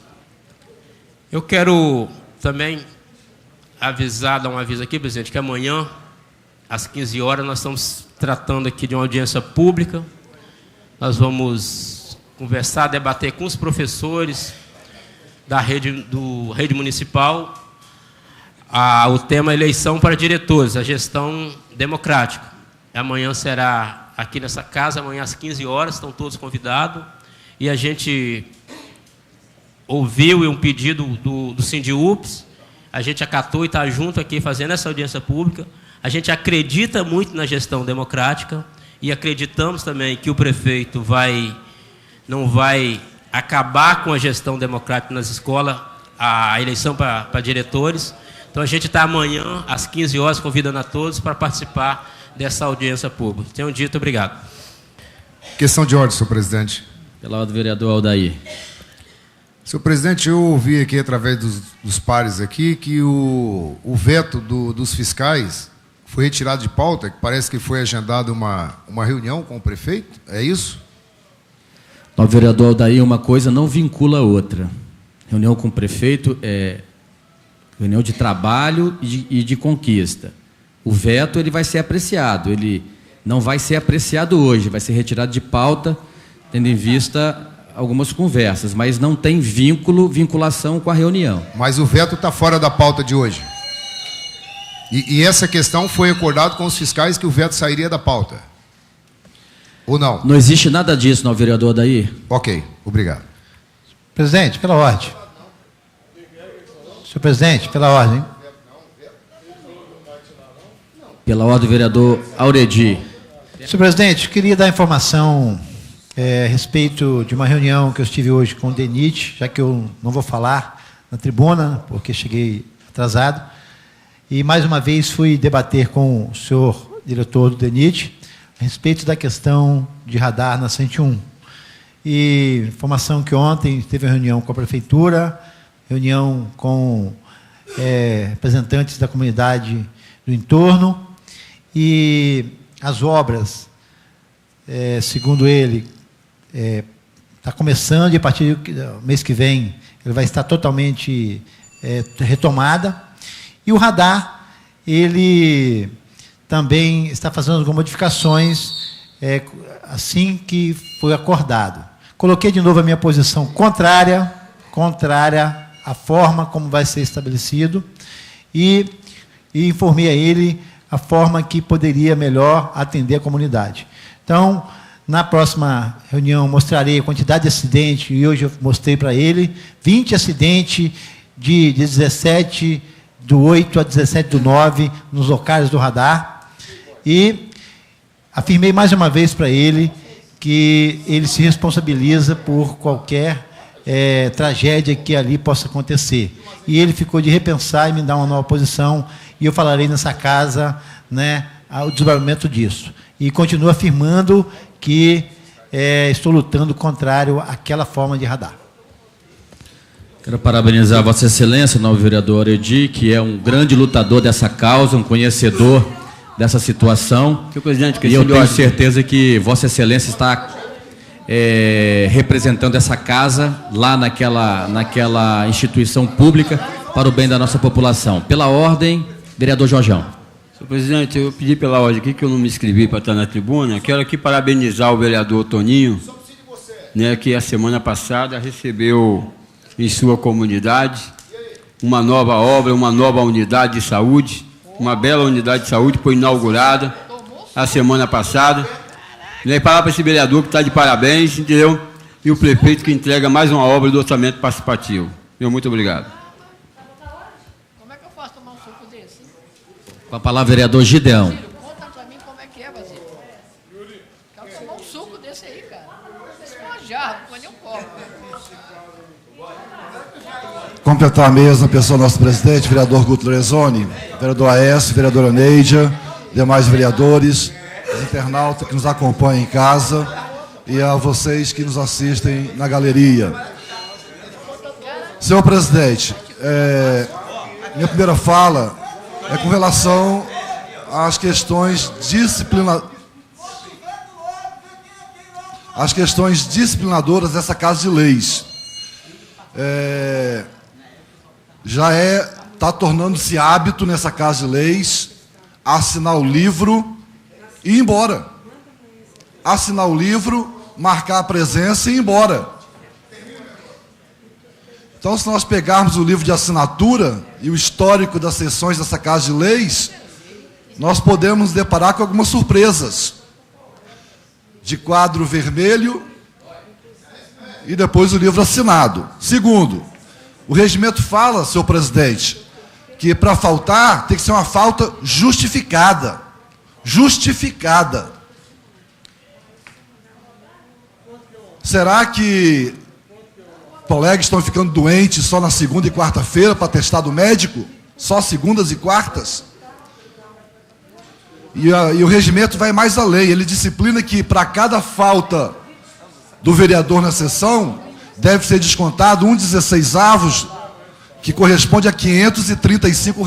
Eu quero também dar um aviso aqui, presidente, que amanhã, às 15 horas, nós estamos tratando aqui de uma audiência pública. Nós vamos conversar, debater com os professores da rede municipal o tema eleição para diretores, a gestão democrática. Amanhã será aqui nessa casa, amanhã às 15 horas, estão todos convidados. E a gente ouviu um pedido do Sindiups, a gente acatou e está junto aqui fazendo essa audiência pública. A gente acredita muito na gestão democrática e acreditamos também que o prefeito não vai acabar com a gestão democrática nas escolas, a eleição para diretores. Então, a gente está amanhã, às 15 horas, convidando a todos para participar dessa audiência pública. Tenham dito, obrigado. Questão de ordem, senhor presidente. Pela ordem do vereador Aldair. Senhor presidente, eu ouvi aqui, através dos pares aqui, que o veto dos fiscais foi retirado de pauta, que parece que foi agendada uma reunião com o prefeito, é isso? O vereador Aldair, uma coisa não vincula a outra. Reunião com o prefeito é reunião de trabalho e de conquista. O veto ele vai ser apreciado, ele não vai ser apreciado hoje, vai ser retirado de pauta, tendo em vista algumas conversas, mas não tem vinculação com a reunião. Mas o veto está fora da pauta de hoje. E essa questão foi acordado com os fiscais que o veto sairia da pauta. Ou não? Não existe nada disso, não, vereador Aldair? Ok, obrigado. Presidente, pela ordem. Senhor presidente, pela ordem. Pela ordem do vereador Auredi. Senhor presidente, queria dar informação a respeito de uma reunião que eu estive hoje com o DENIT, já que eu não vou falar na tribuna, porque cheguei atrasado. E, mais uma vez, fui debater com o senhor diretor do DENIT a respeito da questão de radar na 101. E informação que ontem teve uma reunião com a prefeitura, reunião com representantes da comunidade do entorno, e as obras, segundo ele, está começando, e a partir do mês que vem ele vai estar totalmente retomada. E o radar, ele também está fazendo algumas modificações assim que foi acordado. Coloquei de novo a minha posição contrária à forma como vai ser estabelecido e informei a ele a forma que poderia melhor atender a comunidade. Então, na próxima reunião, mostrarei a quantidade de acidentes, e hoje eu mostrei para ele 20 acidentes de 17/8 a 17/9 nos locais do radar. E afirmei mais uma vez para ele que ele se responsabiliza por qualquer tragédia que ali possa acontecer. E ele ficou de repensar e me dar uma nova posição, e eu falarei nessa casa, né, o desdobramento disso. E continuo afirmando que estou lutando contrário àquela forma de radar. Quero parabenizar Vossa Excelência, o novo vereador Edi, que é um grande lutador dessa causa, um conhecedor dessa situação. Senhor presidente, e eu tenho certeza que Vossa Excelência está representando essa casa lá naquela instituição pública para o bem da nossa população. Pela ordem, vereador Jorjão. Senhor presidente, eu pedi pela ordem aqui, que eu não me inscrevi para estar na tribuna. Quero aqui parabenizar o vereador Toninho, né, que a semana passada recebeu em sua comunidade uma nova obra, uma nova unidade de saúde, uma bela unidade de saúde foi inaugurada a semana passada. E falar para esse vereador que está de parabéns, entendeu? E o prefeito que entrega mais uma obra do orçamento participativo. Muito obrigado. Como é que eu faço tomar um suco desse? Com a palavra, vereador Gideão. Conta para mim como é que é, Basílio. Quero tomar um suco desse aí, cara. Esse é uma jarra, não foi nem um copo. Completar a mesa, pessoal, nosso presidente, vereador Guto Lorenzoni, vereador Aécio, vereadora Neidia, demais vereadores, os internautas que nos acompanham em casa e a vocês que nos assistem na galeria. Senhor presidente, minha primeira fala é com relação às questões disciplinadoras dessa Casa de Leis. Já está tornando-se hábito nessa Casa de Leis assinar o livro e ir embora. Assinar o livro, marcar a presença e ir embora. Então, se nós pegarmos o livro de assinatura e o histórico das sessões dessa Casa de Leis, nós podemos nos deparar com algumas surpresas. De quadro vermelho e depois o livro assinado. Segundo, o regimento fala, senhor presidente, que para faltar tem que ser uma falta justificada. Justificada. Será que colegas estão ficando doentes só na segunda e quarta-feira para atestado médico? Só segundas e quartas? E o regimento vai mais além. Ele disciplina que para cada falta do vereador na sessão, deve ser descontado 1/16, que corresponde a R$ 535.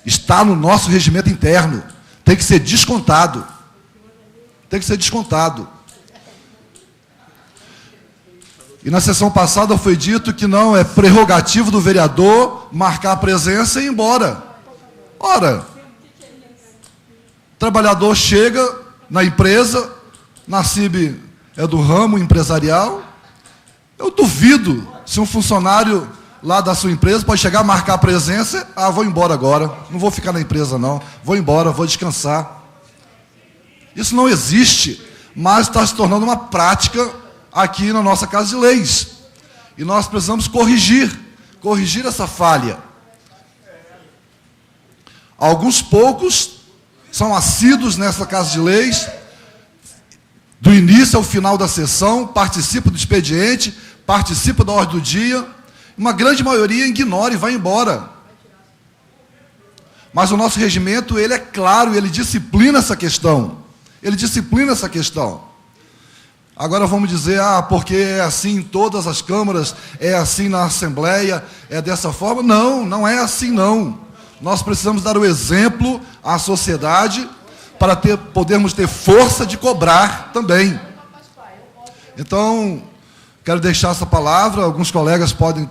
Está no nosso regimento interno. Tem que ser descontado. Tem que ser descontado. E na sessão passada foi dito que não é prerrogativo do vereador marcar a presença e ir embora. Ora, o trabalhador chega na empresa, na CIB é do ramo empresarial. Eu duvido se um funcionário lá da sua empresa pode chegar a marcar a presença. Vou embora agora, não vou ficar na empresa não, vou embora, vou descansar. Isso não existe, mas está se tornando uma prática aqui na nossa Casa de Leis. E nós precisamos corrigir essa falha. Alguns poucos são assíduos nessa Casa de Leis, do início ao final da sessão, participa do expediente, participa da ordem do dia. Uma grande maioria ignora e vai embora. Mas o nosso regimento, ele é claro, ele disciplina essa questão. Ele disciplina essa questão. Agora vamos dizer, porque é assim em todas as câmaras, é assim na Assembleia, é dessa forma. Não, não é assim não. Nós precisamos dar o exemplo à sociedade para podermos ter força de cobrar também. Então, quero deixar essa palavra. Alguns colegas podem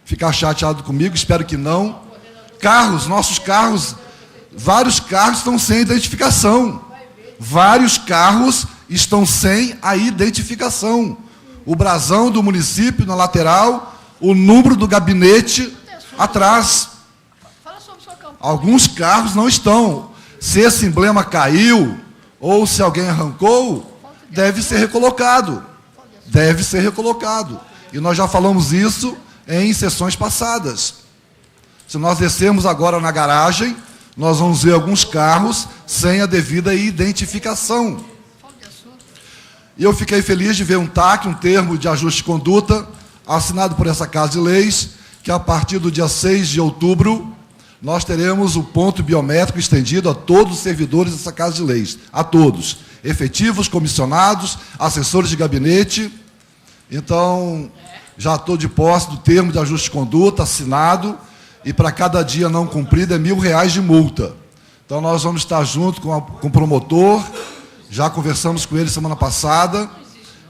ficar chateados comigo, espero que não. Nossos carros, vários carros estão sem identificação. Vários carros estão sem a identificação. O brasão do município na lateral, o número do gabinete atrás. Alguns carros não estão. Se esse emblema caiu, ou se alguém arrancou, deve ser recolocado. Deve ser recolocado. E nós já falamos isso em sessões passadas. Se nós descermos agora na garagem, nós vamos ver alguns carros sem a devida identificação. E eu fiquei feliz de ver um TAC, um termo de ajuste de conduta, assinado por essa Casa de Leis, que a partir do dia 6 de outubro, nós teremos o ponto biométrico estendido a todos os servidores dessa Casa de Leis. A todos. Efetivos, comissionados, assessores de gabinete. Então, já estou de posse do termo de ajuste de conduta, assinado, e para cada dia não cumprido é R$1.000 de multa. Então, nós vamos estar junto com o promotor, já conversamos com ele semana passada,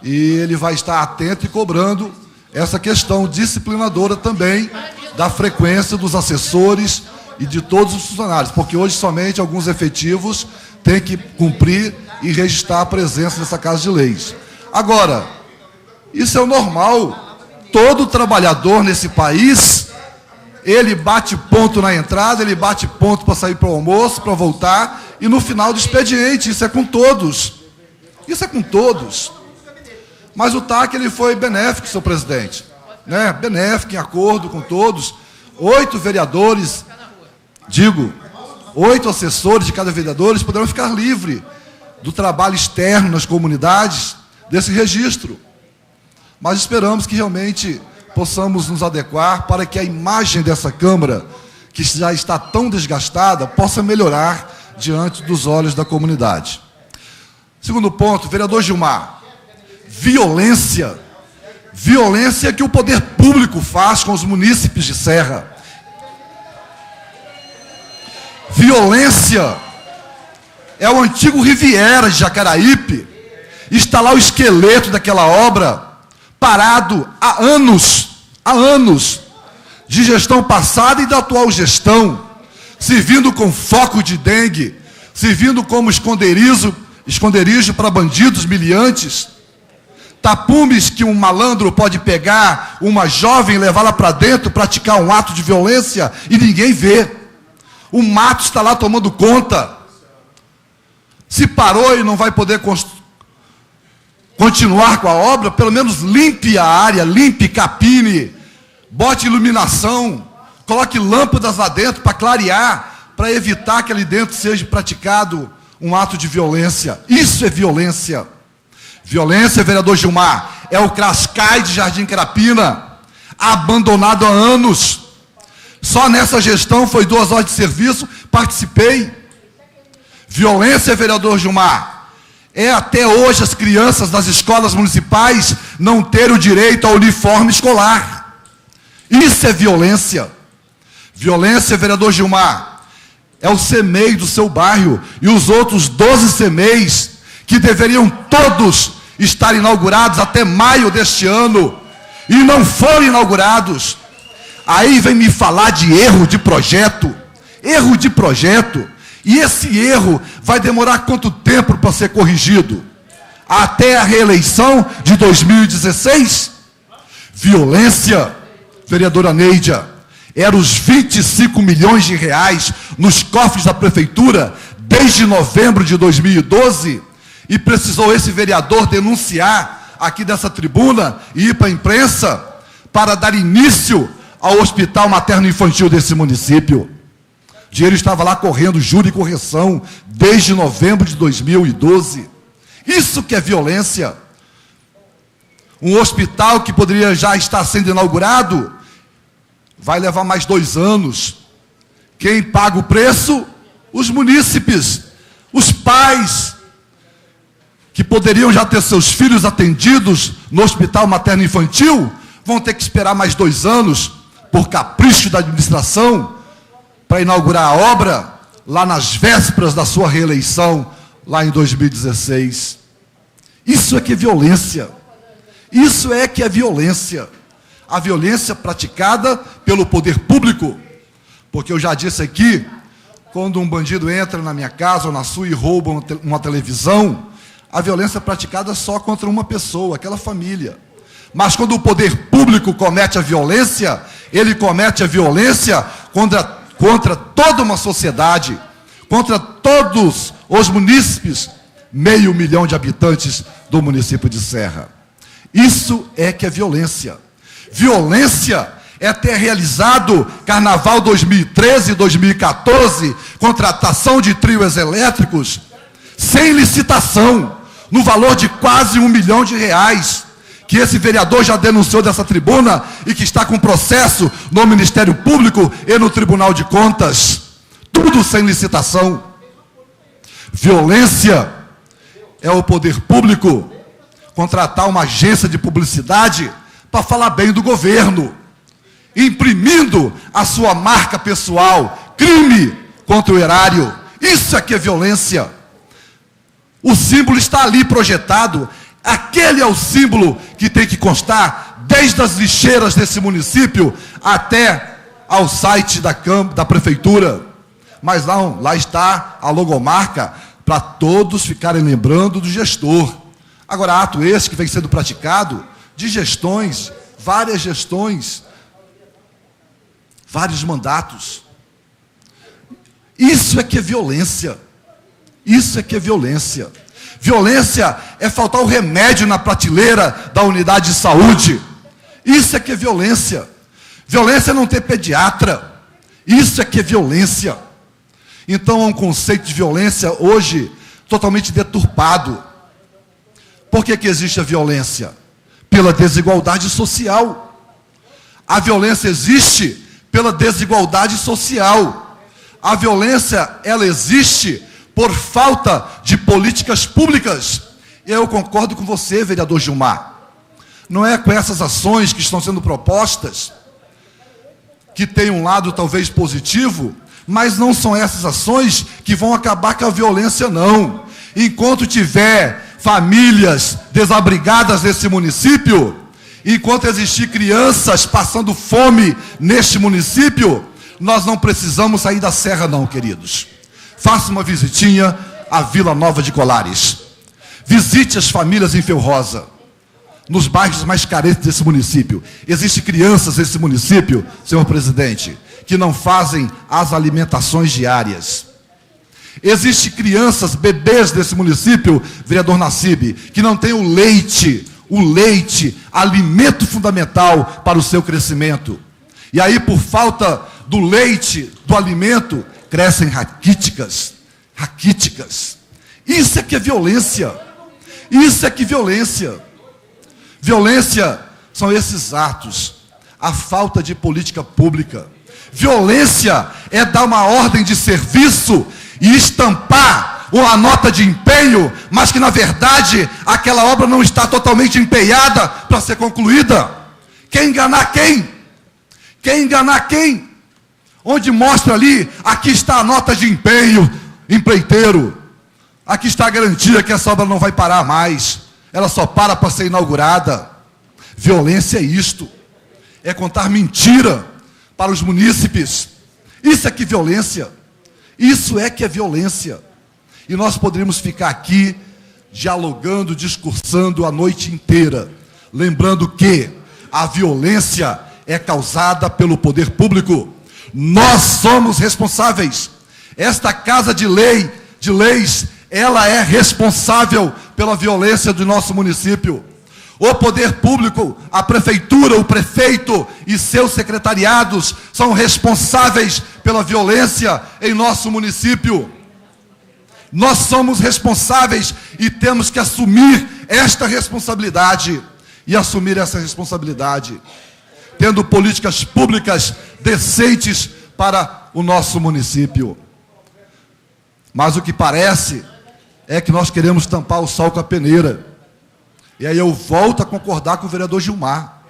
e ele vai estar atento e cobrando essa questão disciplinadora também da frequência dos assessores e de todos os funcionários, porque hoje somente alguns efetivos têm que cumprir e registrar a presença nessa Casa de Leis. Agora, isso é o normal. Todo trabalhador nesse país, ele bate ponto na entrada, ele bate ponto para sair para o almoço, para voltar, e no final do expediente. Isso é com todos. Isso é com todos. Mas o TAC ele foi benéfico, senhor presidente. Né? Benéfico, em acordo com todos. 8 vereadores, 8 assessores de cada vereador poderão ficar livres do trabalho externo nas comunidades, desse registro. Mas esperamos que realmente possamos nos adequar para que a imagem dessa Câmara, que já está tão desgastada, possa melhorar diante dos olhos da comunidade. Segundo ponto, vereador Gilmar, violência que o poder público faz com os munícipes de Serra. Violência é o antigo Riviera de Jacaraípe. Está lá o esqueleto daquela obra, parado há anos, de gestão passada e da atual gestão, servindo com foco de dengue, servindo como esconderijo para bandidos miliantes, tapumes que um malandro pode pegar uma jovem, levá-la para dentro, praticar um ato de violência e ninguém vê. O mato está lá tomando conta. Se parou e não vai poder continuar com a obra, pelo menos limpe a área, limpe, capine, bote iluminação, coloque lâmpadas lá dentro para clarear, para evitar que ali dentro seja praticado um ato de violência. Isso é violência. Violência, vereador Gilmar, é o Crascai de Jardim Carapina, abandonado há anos. Só nessa gestão foi 2 horas de serviço, participei. Violência, vereador Gilmar, é até hoje as crianças das escolas municipais não terem o direito ao uniforme escolar. Isso é violência. Violência, vereador Gilmar, é o CEMEI do seu bairro e os outros 12 CEMEIs que deveriam todos estar inaugurados até maio deste ano e não foram inaugurados. Aí vem me falar de erro de projeto. Erro de projeto. E esse erro vai demorar quanto tempo para ser corrigido? Até a reeleição de 2016? Violência, vereadora Neidia, eram os 25 milhões de reais nos cofres da prefeitura desde novembro de 2012 e precisou esse vereador denunciar aqui dessa tribuna e ir para a imprensa para dar início ao hospital materno-infantil desse município. O dinheiro estava lá correndo juro e correção desde novembro de 2012. Isso que é violência. Um hospital que poderia já estar sendo inaugurado vai levar mais 2 anos. Quem paga o preço? Os munícipes, os pais, que poderiam já ter seus filhos atendidos no hospital materno-infantil, vão ter que esperar mais 2 anos, por capricho da administração, para inaugurar a obra, lá nas vésperas da sua reeleição, lá em 2016. Isso é que é violência. Isso é que é violência. A violência praticada pelo poder público. Porque eu já disse aqui, quando um bandido entra na minha casa ou na sua e rouba uma televisão, a violência é praticada só contra uma pessoa, aquela família. Mas quando o poder público comete a violência, ele comete a violência contra toda uma sociedade, contra todos os munícipes 500 mil de habitantes do município de Serra. Isso é que é violência. Violência é ter realizado Carnaval 2013 e 2014, contratação de trios elétricos, sem licitação, no valor de quase R$1 milhão, que esse vereador já denunciou dessa tribuna e que está com processo no Ministério Público e no Tribunal de Contas. Tudo sem licitação. Violência é o poder público contratar uma agência de publicidade para falar bem do governo, imprimindo a sua marca pessoal, crime contra o erário. Isso é que é violência. O símbolo está ali projetado. Aquele é o símbolo que tem que constar desde as lixeiras desse município até ao site da prefeitura. Mas lá está a logomarca para todos ficarem lembrando do gestor. Agora, ato esse que vem sendo praticado de gestões, várias gestões, vários mandatos. Isso é que é violência. Isso é que é violência. Violência é faltar o remédio na prateleira da unidade de saúde. Isso é que é violência. Violência é não ter pediatra. Isso é que é violência. Então, é um conceito de violência hoje totalmente deturpado. Por que que existe a violência? Pela desigualdade social. A violência existe pela desigualdade social. A violência, ela existe por falta de políticas públicas. E eu concordo com você, vereador Gilmar. Não é com essas ações que estão sendo propostas, que tem um lado talvez positivo, mas não são essas ações que vão acabar com a violência, não. Enquanto tiver famílias desabrigadas nesse município, enquanto existir crianças passando fome neste município, nós não precisamos sair da serra, não, queridos. Faça uma visitinha à Vila Nova de Colares. Visite as famílias em Felrosa, nos bairros mais carentes desse município. Existem crianças nesse município, senhor presidente, que não fazem as alimentações diárias. Existem crianças, bebês desse município, vereador Nassib, que não têm o leite, alimento fundamental para o seu crescimento. E aí, por falta do leite, do alimento, crescem raquíticas. Isso é que é violência. Isso é que violência. Violência são esses atos, a falta de política pública. Violência é dar uma ordem de serviço e estampar uma nota de empenho, mas que na verdade aquela obra não está totalmente empenhada para ser concluída. Quer enganar quem? Quer enganar quem? Onde mostra ali, aqui está a nota de empenho, empreiteiro. Aqui está a garantia que essa obra não vai parar mais. Ela só para ser inaugurada. Violência é isto. É contar mentira para os munícipes. Isso é que violência. Isso é que é violência. E nós poderíamos ficar aqui dialogando, discursando a noite inteira, lembrando que a violência é causada pelo poder público. Nós somos responsáveis. Esta casa de leis, ela é responsável pela violência do nosso município. O poder público, a prefeitura, o prefeito e seus secretariados são responsáveis pela violência em nosso município. Nós somos responsáveis e temos que assumir esta responsabilidade. E assumir essa responsabilidade, tendo políticas públicas decentes para o nosso município. Mas o que parece é que nós queremos tampar o sol com a peneira. E aí eu volto a concordar com o vereador Gilmar.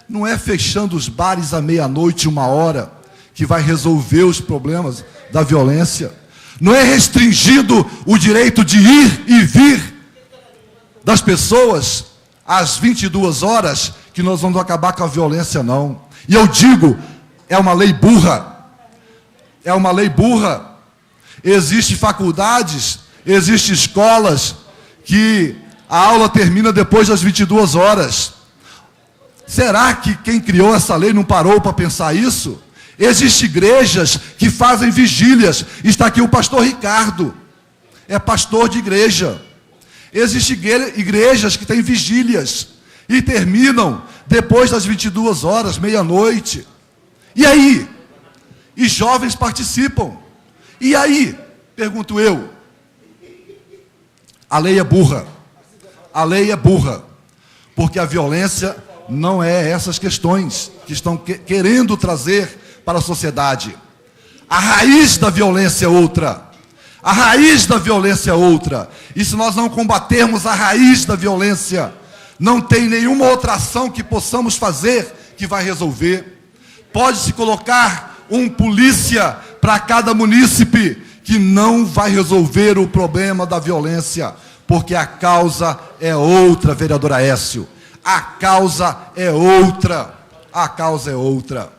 Não é fechando os bares à meia-noite, 1h, que vai resolver os problemas da violência. Não é restringindo o direito de ir e vir das pessoas às 22 horas que nós vamos acabar com a violência, não. E eu digo, é uma lei burra. É uma lei burra. Existem faculdades, existem escolas que a aula termina depois das 22 horas. Será que quem criou essa lei não parou para pensar isso? Existem igrejas que fazem vigílias. Está aqui o pastor Ricardo. É pastor de igreja. Existem igrejas que têm vigílias e terminam depois das 22 horas, meia-noite. E aí? E jovens participam. E aí? Pergunto eu. A lei é burra. A lei é burra. Porque a violência não é essas questões que estão querendo trazer para a sociedade. A raiz da violência é outra. A raiz da violência é outra. E se nós não combatermos a raiz da violência, não tem nenhuma outra ação que possamos fazer que vai resolver. Pode-se colocar um polícia para cada munícipe, que não vai resolver o problema da violência, porque a causa é outra, vereador Aécio. A causa é outra. A causa é outra.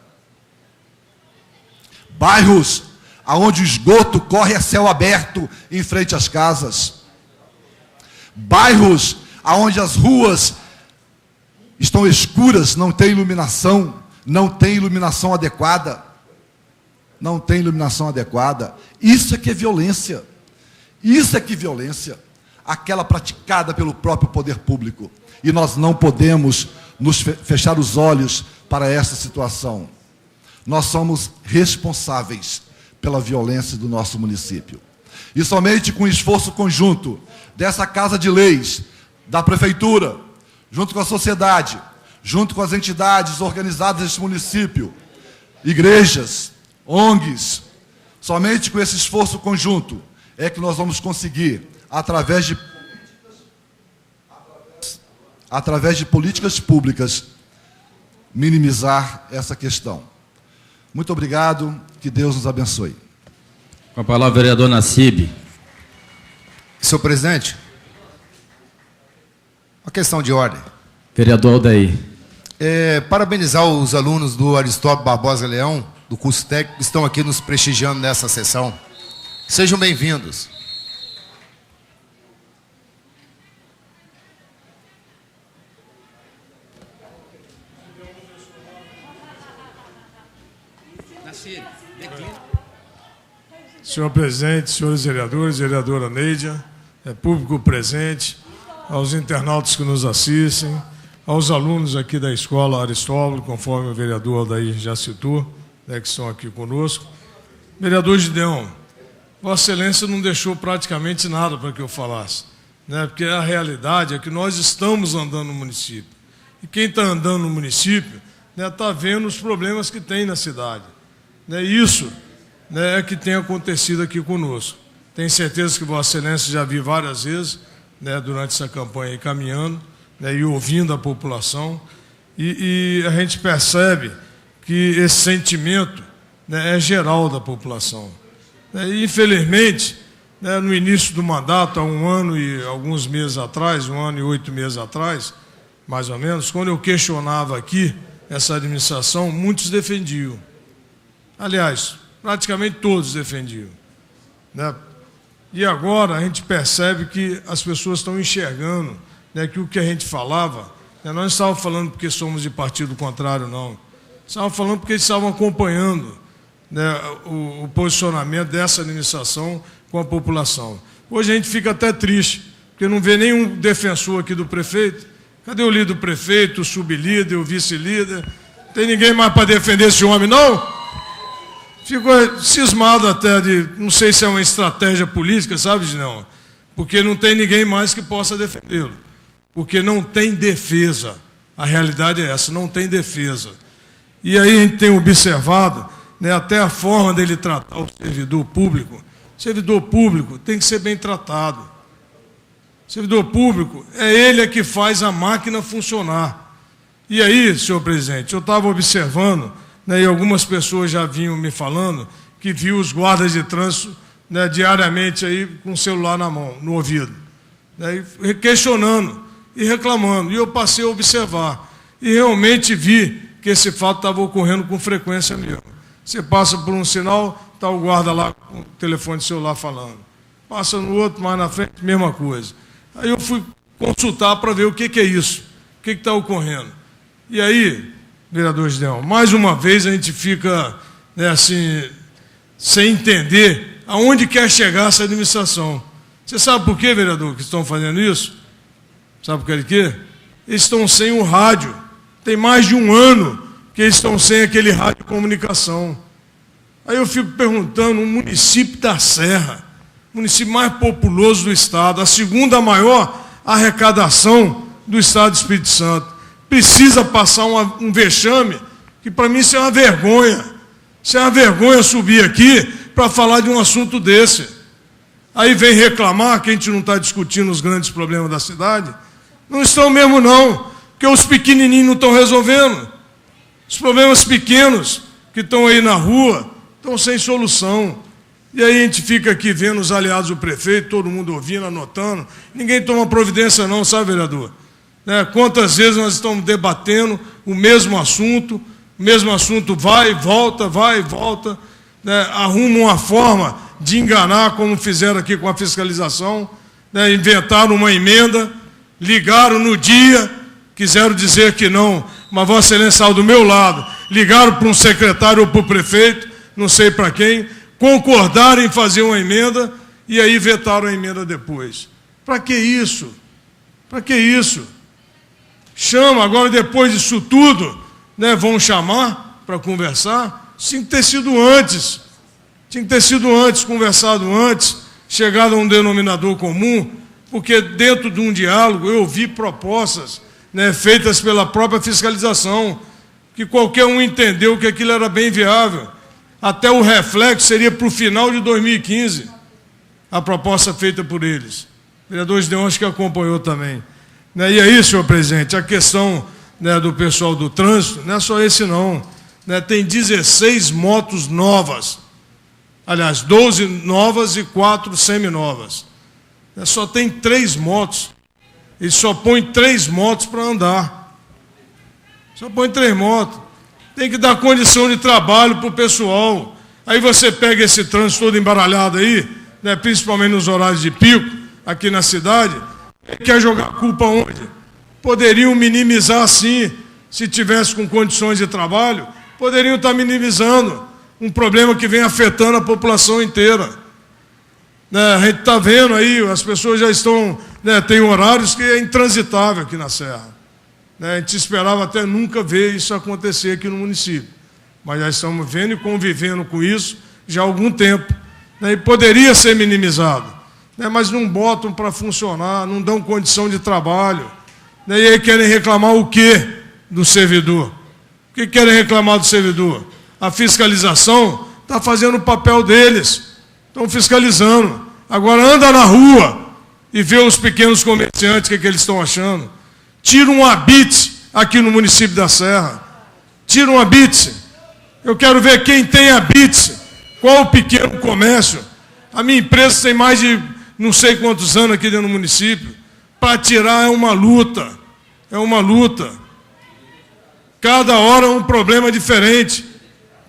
Bairros onde o esgoto corre a céu aberto em frente às casas. Bairros onde as ruas estão escuras, não tem iluminação, não tem iluminação adequada. Não tem iluminação adequada. Isso é que é violência. Isso é que é violência. Aquela praticada pelo próprio poder público. E nós não podemos nos fechar os olhos para essa situação. Nós somos responsáveis pela violência do nosso município. E somente com o esforço conjunto dessa Casa de Leis, da Prefeitura, junto com a sociedade, junto com as entidades organizadas deste município, igrejas, ONGs, somente com esse esforço conjunto é que nós vamos conseguir, através de políticas públicas, minimizar essa questão. Muito obrigado, que Deus nos abençoe. Com a palavra, vereador Nassib. Senhor presidente, uma questão de ordem. Vereador Aldair. Parabenizar os alunos do Aristóteles Barbosa Leão, do curso técnico, que estão aqui nos prestigiando nessa sessão. Sejam bem-vindos. Senhor presidente, senhores vereadores, vereadora Neidia, público presente, aos internautas que nos assistem, aos alunos aqui da escola Aristóbulo, conforme o vereador Aldair já citou, que estão aqui conosco. Vereador Gideon, Vossa Excelência não deixou praticamente nada para que eu falasse, porque a realidade é que nós estamos andando no município. E quem está andando no município está vendo os problemas que tem na cidade. Isso é que tem acontecido aqui conosco. Tenho certeza que Vossa Excelência já viu várias vezes, durante essa campanha aí, caminhando, e ouvindo a população, e a gente percebe que esse sentimento é geral da população. E, infelizmente, no início do mandato, há 1 ano e alguns meses atrás, 1 ano e 8 meses atrás, mais ou menos, quando eu questionava aqui essa administração, muitos defendiam. Aliás, praticamente todos defendiam. E agora a gente percebe que as pessoas estão enxergando que o que a gente falava, nós não estávamos falando porque somos de partido contrário, não. Estávamos falando porque estavam acompanhando o posicionamento dessa administração com a população. Hoje a gente fica até triste, porque não vê nenhum defensor aqui do prefeito. Cadê o líder do prefeito, o sublíder, o vice-líder? Não tem ninguém mais para defender esse homem, não? Fico cismado até de, não sei se é uma estratégia política, sabe, não? Porque não tem ninguém mais que possa defendê-lo. Porque não tem defesa. A realidade é essa, não tem defesa. E aí a gente tem observado até a forma dele tratar o servidor público. O servidor público tem que ser bem tratado. O servidor público é ele que faz a máquina funcionar. E aí, senhor presidente, eu estava observando, e algumas pessoas já vinham me falando que viu os guardas de trânsito diariamente aí com o celular na mão, no ouvido, e questionando e reclamando. E eu passei a observar. E realmente vi que esse fato estava ocorrendo com frequência mesmo. Você passa por um sinal, está o guarda lá com o telefone celular falando. Passa no outro, mais na frente, mesma coisa. Aí eu fui consultar para ver o que é isso, o que está ocorrendo. E aí, vereador Gideon, mais uma vez a gente fica assim, sem entender aonde quer chegar essa administração. Você sabe por quê, vereador, que estão fazendo isso? Sabe por quê? Eles estão sem o rádio. Tem mais de um ano que eles estão sem aquele rádio de comunicação. Aí eu fico perguntando, um município da Serra, município mais populoso do estado, a segunda maior arrecadação do estado do Espírito Santo, precisa passar um vexame, que para mim isso é uma vergonha. Isso é uma vergonha subir aqui para falar de um assunto desse. Aí vem reclamar que a gente não está discutindo os grandes problemas da cidade. Não estão mesmo não, porque os pequenininhos não estão resolvendo. Os problemas pequenos que estão aí na rua estão sem solução. E aí a gente fica aqui vendo os aliados do prefeito, todo mundo ouvindo, anotando. Ninguém toma providência não, sabe, vereador? Quantas vezes nós estamos debatendo o mesmo assunto vai e volta, arruma uma forma de enganar, como fizeram aqui com a fiscalização, inventaram uma emenda, ligaram no dia, quiseram dizer que não, mas Vossa Excelência saiu do meu lado, ligaram para um secretário ou para o prefeito, não sei para quem, concordaram em fazer uma emenda e aí vetaram a emenda depois. Para que isso? Para que isso? Chama, agora depois disso tudo, vão chamar para conversar? Tinha que ter sido antes. Tinha que ter sido antes, conversado antes, chegado a um denominador comum, porque dentro de um diálogo eu vi propostas feitas pela própria fiscalização, que qualquer um entendeu que aquilo era bem viável. Até o reflexo seria para o final de 2015, a proposta feita por eles. O vereador Gideon acho que acompanhou também. E aí, senhor presidente, a questão do pessoal do trânsito, não é só esse não. Tem 16 motos novas. Aliás, 12 novas e 4 seminovas. Só tem 3 motos. Eles só põem 3 motos para andar. Só põe 3 motos. Tem que dar condição de trabalho para o pessoal. Aí você pega esse trânsito todo embaralhado aí, principalmente nos horários de pico, aqui na cidade, quer jogar a culpa onde? Poderiam minimizar sim, se tivesse com condições de trabalho, poderiam estar minimizando um problema que vem afetando a população inteira. A gente está vendo aí, as pessoas já estão, tem horários que é intransitável aqui na Serra. A gente esperava até nunca ver isso acontecer aqui no município. Mas já estamos vendo e convivendo com isso já há algum tempo. E poderia ser minimizado. Mas não botam para funcionar, não dão condição de trabalho. E aí querem reclamar o quê do servidor? O que querem reclamar do servidor? A fiscalização está fazendo o papel deles. Estão fiscalizando. Agora anda na rua e vê os pequenos comerciantes, o que eles estão achando. Tira um habite aqui no município da Serra. Tira um habite. Eu quero ver quem tem habite. Qual o pequeno comércio? A minha empresa tem mais de não sei quantos anos aqui dentro do município. Para tirar é uma luta. É uma luta. Cada hora é um problema diferente.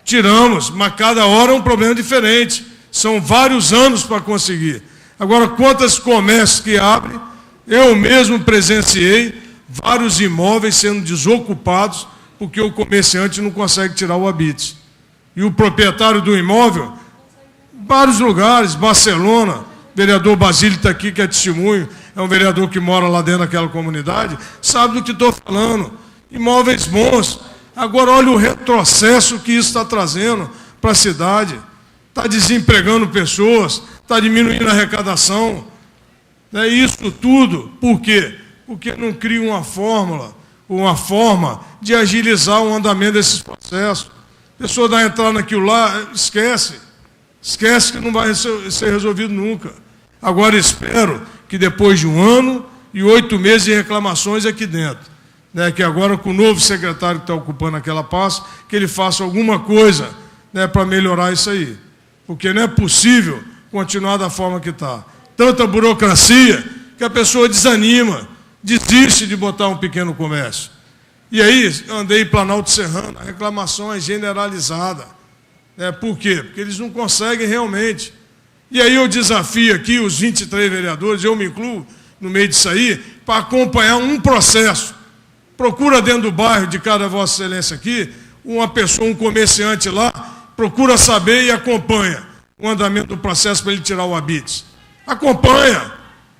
Tiramos, mas cada hora é um problema diferente. São vários anos para conseguir. Agora, quantos comércios que abrem, eu mesmo presenciei vários imóveis sendo desocupados porque o comerciante não consegue tirar o habite. E o proprietário do imóvel, vários lugares, Barcelona, o vereador Basílio está aqui, que é testemunho, é um vereador que mora lá dentro daquela comunidade, sabe do que estou falando. Imóveis bons. Agora, olha o retrocesso que isso está trazendo para a cidade. Está desempregando pessoas, está diminuindo a arrecadação. Isso tudo, por quê? Porque não cria uma forma de agilizar o andamento desses processos. A pessoa dá entrada naquilo lá, esquece que não vai ser resolvido nunca. Agora espero que depois de 1 ano e 8 meses de reclamações aqui dentro, que agora com o novo secretário que está ocupando aquela pasta, que ele faça alguma coisa para melhorar isso aí. Porque não é possível continuar da forma que está. Tanta burocracia que a pessoa desanima, desiste de botar um pequeno comércio. E aí, andei em Planalto Serrano, a reclamação é generalizada. Por quê? Porque eles não conseguem realmente. E aí eu desafio aqui os 23 vereadores, eu me incluo no meio disso aí, para acompanhar um processo. Procura dentro do bairro de cada Vossa Excelência aqui, uma pessoa, um comerciante lá, procura saber e acompanha o andamento do processo para ele tirar o habite. Acompanha.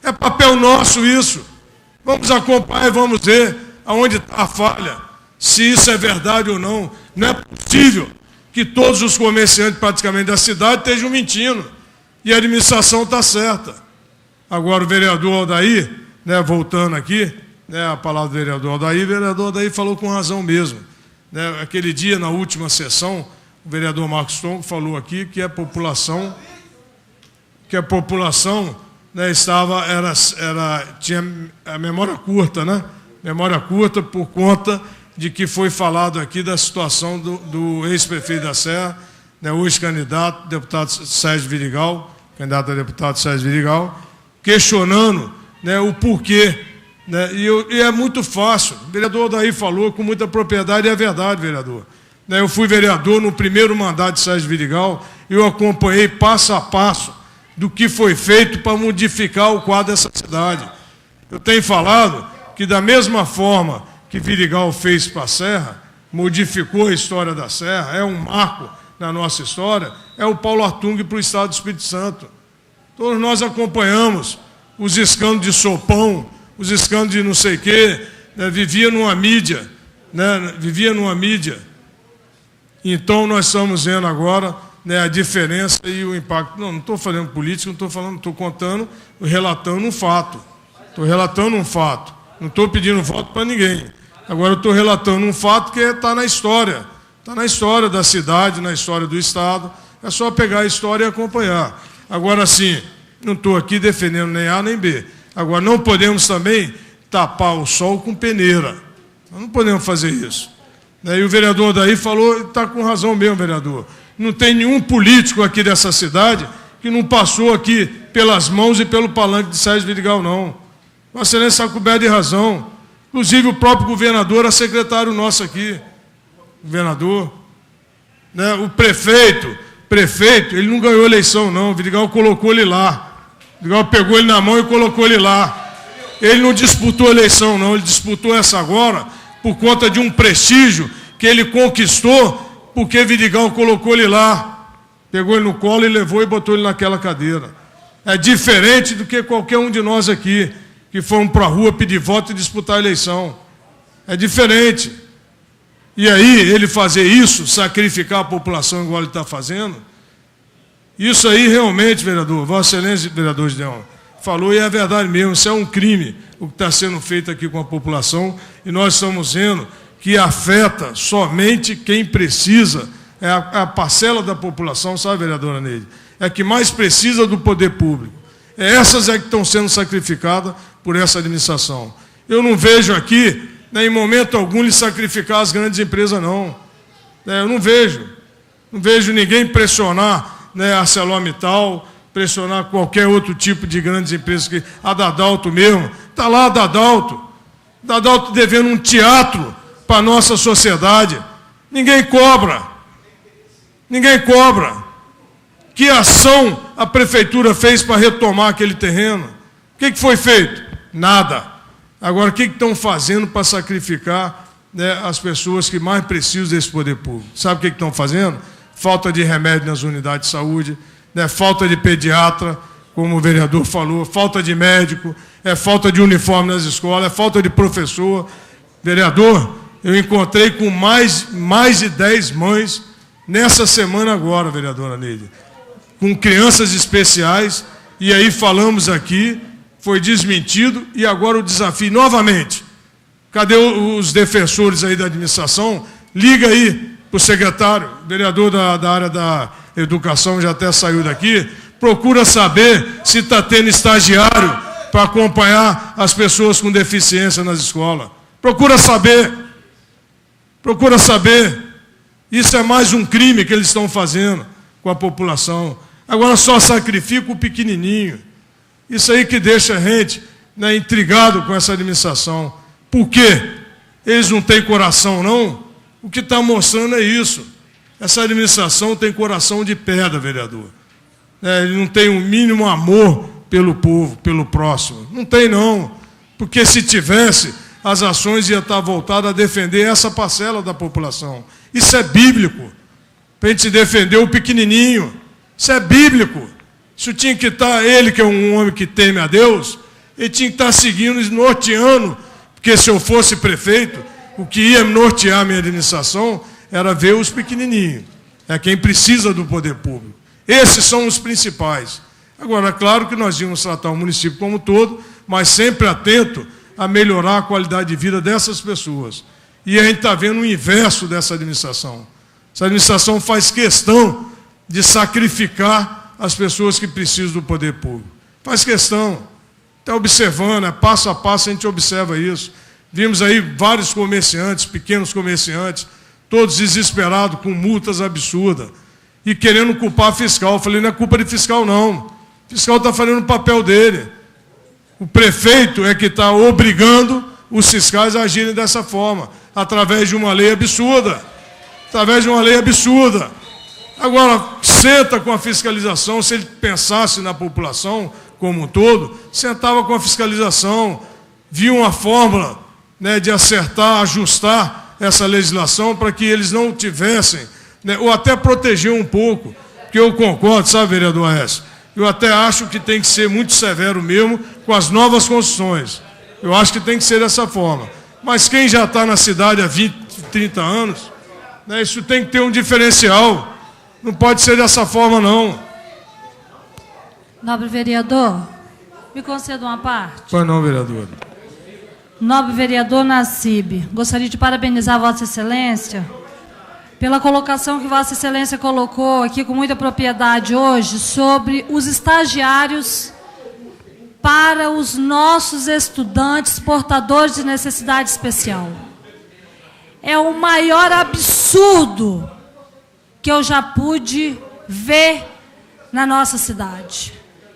É papel nosso isso. Vamos acompanhar e vamos ver aonde está a falha. Se isso é verdade ou não. Não é possível que todos os comerciantes praticamente da cidade estejam mentindo. E a administração está certa. Agora o vereador Aldair, né, voltando aqui, né, a palavra do vereador Aldair falou com razão mesmo. Né, aquele dia, na última sessão, o vereador Marcos Tonco falou aqui que a população né, tinha a memória curta, né? Memória curta por conta de que foi falado aqui da situação do ex-prefeito da Serra, né, hoje candidato, deputado Sérgio Vidigal, candidato a deputado Sérgio Vidigal, questionando, né, o porquê. Né, e é muito fácil. O vereador Aldair falou com muita propriedade, e é verdade, vereador. Né, eu fui vereador no primeiro mandato de Sérgio Vidigal, e eu acompanhei passo a passo do que foi feito para modificar o quadro dessa cidade. Eu tenho falado que, da mesma forma que Vidigal fez para a Serra, modificou a história da Serra, é um marco na nossa história, é o Paulo Artung para o Estado do Espírito Santo. Todos nós acompanhamos os escândalos de Sopão, os escândalos de não sei o quê, né, vivia numa mídia. Então, nós estamos vendo agora, né, a diferença e o impacto. Não estou falando político, estou contando, relatando um fato. Estou relatando um fato. Não estou pedindo voto para ninguém. Agora, eu estou relatando um fato que está na história. Está na história da cidade, na história do Estado. É só pegar a história e acompanhar. Agora, sim, não estou aqui defendendo nem A nem B. Agora, não podemos também tapar o sol com peneira. Nós não podemos fazer isso. E o vereador daí falou, está com razão mesmo, vereador. Não tem nenhum político aqui dessa cidade que não passou aqui pelas mãos e pelo palanque de Sérgio Vidigal, não. Vossa Excelência está coberto de razão. Inclusive o próprio governador, a secretário nosso aqui. Governador. Né? O prefeito, ele não ganhou eleição, não. O Vidigal colocou ele lá. O Vidigal pegou ele na mão e colocou ele lá. Ele não disputou a eleição, não. Ele disputou essa agora por conta de um prestígio que ele conquistou, porque Vidigal colocou ele lá. Pegou ele no colo e levou e botou ele naquela cadeira. É diferente do que qualquer um de nós aqui, que fomos para a rua pedir voto e disputar a eleição. É diferente. E aí, ele fazer isso, sacrificar a população igual ele está fazendo, isso aí realmente, vereador, Vossa Excelência, vereador Gideon, falou, e é verdade mesmo, isso é um crime, o que está sendo feito aqui com a população, e nós estamos vendo que afeta somente quem precisa, é a parcela da população, sabe, vereadora Neide? É a que mais precisa do poder público. Essas é que estão sendo sacrificadas por essa administração. Eu não vejo aqui, né, em momento algum, lhe sacrificar as grandes empresas, não. Eu não vejo. Não vejo ninguém pressionar, né, a ArcelorMittal, pressionar qualquer outro tipo de grandes empresas. A Dadalto mesmo. Está lá a Dadalto. Dadalto devendo um teatro para a nossa sociedade. Ninguém cobra. Ninguém cobra. Que ação a prefeitura fez para retomar aquele terreno? O que foi feito? Nada. Agora, o que estão fazendo para sacrificar, né, as pessoas que mais precisam desse poder público? Sabe o que estão fazendo? Falta de remédio nas unidades de saúde, né, falta de pediatra, como o vereador falou, falta de médico, falta de uniforme nas escolas, falta de professor. Vereador, eu encontrei com mais de 10 mães nessa semana agora, vereadora Neide, com crianças especiais, e aí falamos aqui, foi desmentido, e agora o desafio novamente. Cadê os defensores aí da administração? Liga aí para o secretário, vereador da área da educação, já até saiu daqui, procura saber se está tendo estagiário para acompanhar as pessoas com deficiência nas escolas. Procura saber. Procura saber. Isso é mais um crime que eles estão fazendo com a população. Agora só sacrifica o pequenininho. Isso aí que deixa a gente, né, intrigado com essa administração. Por quê? Eles não têm coração, não? O que está mostrando é isso. Essa administração tem coração de pedra, vereador. Ele não tem um mínimo amor pelo povo, pelo próximo. Não tem, não. Porque se tivesse, as ações iam estar voltadas a defender essa parcela da população. Isso é bíblico. Para a gente defender o pequenininho. Isso é bíblico. Isso tinha que estar, ele que é um homem que teme a Deus, ele tinha que estar seguindo e norteando, porque se eu fosse prefeito, o que ia nortear a minha administração era ver os pequenininhos, é quem precisa do poder público. Esses são os principais. Agora, é claro que nós íamos tratar o município como um todo, mas sempre atento a melhorar a qualidade de vida dessas pessoas. E a gente está vendo o inverso dessa administração. Essa administração faz questão de sacrificar as pessoas que precisam do poder público. Faz questão. Está observando, passo a passo a gente observa isso. Vimos aí vários comerciantes, pequenos comerciantes, todos desesperados, com multas absurdas, e querendo culpar fiscal. Eu falei, não é culpa de fiscal, não. O fiscal está fazendo o papel dele. O prefeito é que está obrigando os fiscais a agirem dessa forma, através de uma lei absurda. Através de uma lei absurda. Agora, senta com a fiscalização, se ele pensasse na população como um todo, sentava com a fiscalização, via uma fórmula, né, de acertar, ajustar essa legislação para que eles não tivessem, né, ou até proteger um pouco, porque eu concordo, sabe, vereador Aécio? Eu até acho que tem que ser muito severo mesmo com as novas construções. Eu acho que tem que ser dessa forma. Mas quem já está na cidade há 20, 30 anos, né, isso tem que ter um diferencial. Não pode ser dessa forma, não. Nobre vereador, me conceda uma parte. Pois não, vereador. Nobre vereador Nassib, gostaria de parabenizar Vossa Excelência pela colocação que Vossa Excelência colocou aqui com muita propriedade hoje sobre os estagiários para os nossos estudantes portadores de necessidade especial. É o maior absurdo que eu já pude ver na nossa cidade.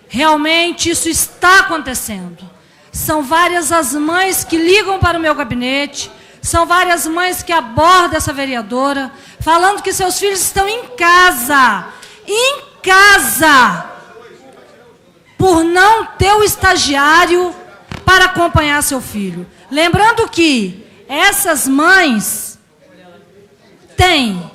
Realmente isso está acontecendo. São várias as mães que ligam para o meu gabinete, são várias mães que abordam essa vereadora, falando que seus filhos estão em casa, por não ter o estagiário para acompanhar seu filho. Lembrando que essas mães têm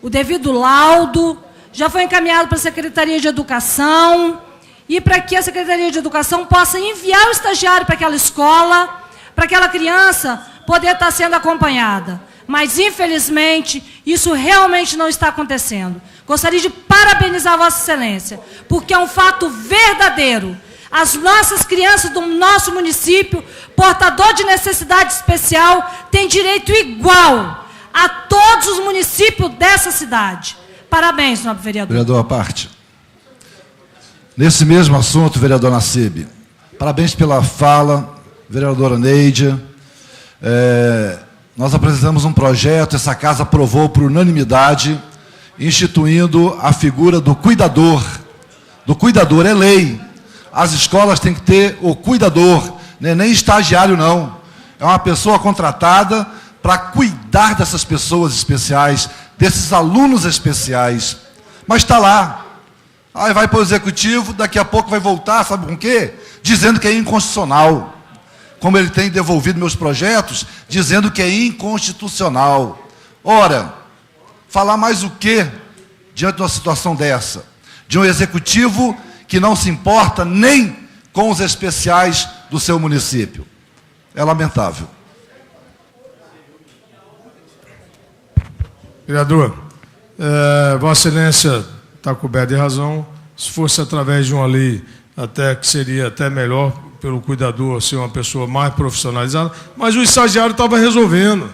o devido laudo, já foi encaminhado para a Secretaria de Educação, e para que a Secretaria de Educação possa enviar o estagiário para aquela escola, para aquela criança poder estar sendo acompanhada. Mas, infelizmente, isso realmente não está acontecendo. Gostaria de parabenizar Vossa Excelência, porque é um fato verdadeiro. As nossas crianças do nosso município, portador de necessidade especial, têm direito igual a todos os municípios dessa cidade. Parabéns, nobre vereador. Vereador à parte. Nesse mesmo assunto, vereador Nassib, parabéns pela fala, vereadora Neidia. Nós apresentamos um projeto, essa casa aprovou por unanimidade, instituindo a figura do cuidador. Do cuidador, é lei. As escolas têm que ter o cuidador, né? Nem estagiário não. É uma pessoa contratada para cuidar dessas pessoas especiais, desses alunos especiais. Mas está lá. Aí vai para o executivo, daqui a pouco vai voltar, sabe com o quê? Dizendo que é inconstitucional. Como ele tem devolvido meus projetos, dizendo que é inconstitucional. Ora, falar mais o quê diante de uma situação dessa? De um executivo que não se importa nem com os especiais do seu município. É lamentável. Vereador, Vossa Excelência está coberto de razão. Se fosse através de uma lei, até que seria até melhor pelo cuidador ser uma pessoa mais profissionalizada, mas o estagiário estava resolvendo.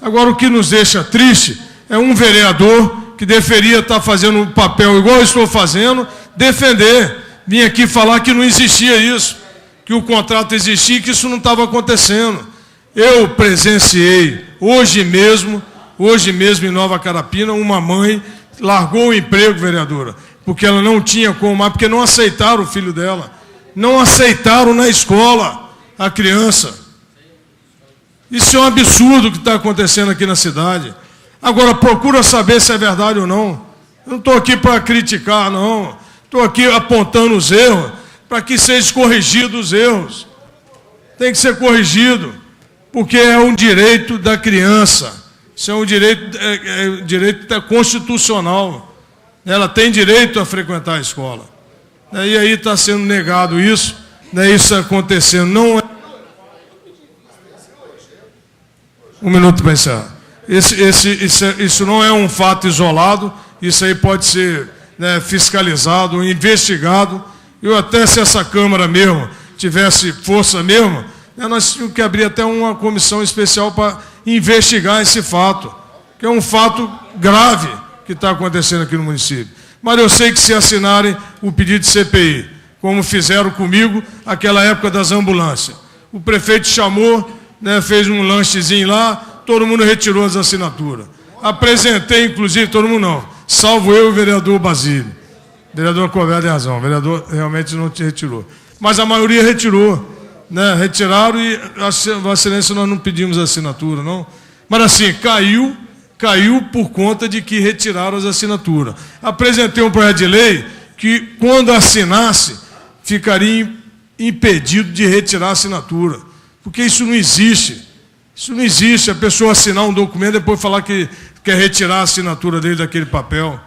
Agora, o que nos deixa triste é um vereador que deveria estar fazendo um papel igual eu estou fazendo, defender, vir aqui falar que não existia isso, que o contrato existia e que isso não estava acontecendo. Eu presenciei, hoje mesmo em Nova Carapina, uma mãe largou o emprego, vereadora, porque ela não tinha como mais, porque não aceitaram o filho dela. Não aceitaram na escola a criança. Isso é um absurdo que está acontecendo aqui na cidade. Agora, procura saber se é verdade ou não. Eu não estou aqui para criticar, não. Estou aqui apontando os erros, para que sejam corrigidos os erros. Tem que ser corrigido, porque é um direito da criança. Isso é um direito constitucional. Ela tem direito a frequentar a escola. E aí está sendo negado isso, isso acontecendo. Não é... Um minuto para encerrar. Isso não é um fato isolado, isso aí pode ser fiscalizado, investigado. Eu até, se essa Câmara mesmo tivesse força mesmo, nós tínhamos que abrir até uma comissão especial para investigar esse fato, que é um fato grave que está acontecendo aqui no município. Mas eu sei que se assinarem o pedido de CPI, como fizeram comigo naquela época das ambulâncias, o prefeito chamou, fez um lanchezinho lá, todo mundo retirou as assinaturas. Apresentei, inclusive, todo mundo não, salvo eu e o vereador Basílio. O vereador Covelli tem razão, o vereador realmente não te retirou. Mas a maioria retirou, retiraram e, Vossa Excelência, nós não pedimos assinatura, não. Mas assim, caiu por conta de que retiraram as assinaturas. Apresentei um projeto de lei que, quando assinasse, ficaria impedido de retirar a assinatura. Porque isso não existe. Isso não existe, a pessoa assinar um documento e depois falar que quer retirar a assinatura dele daquele papel.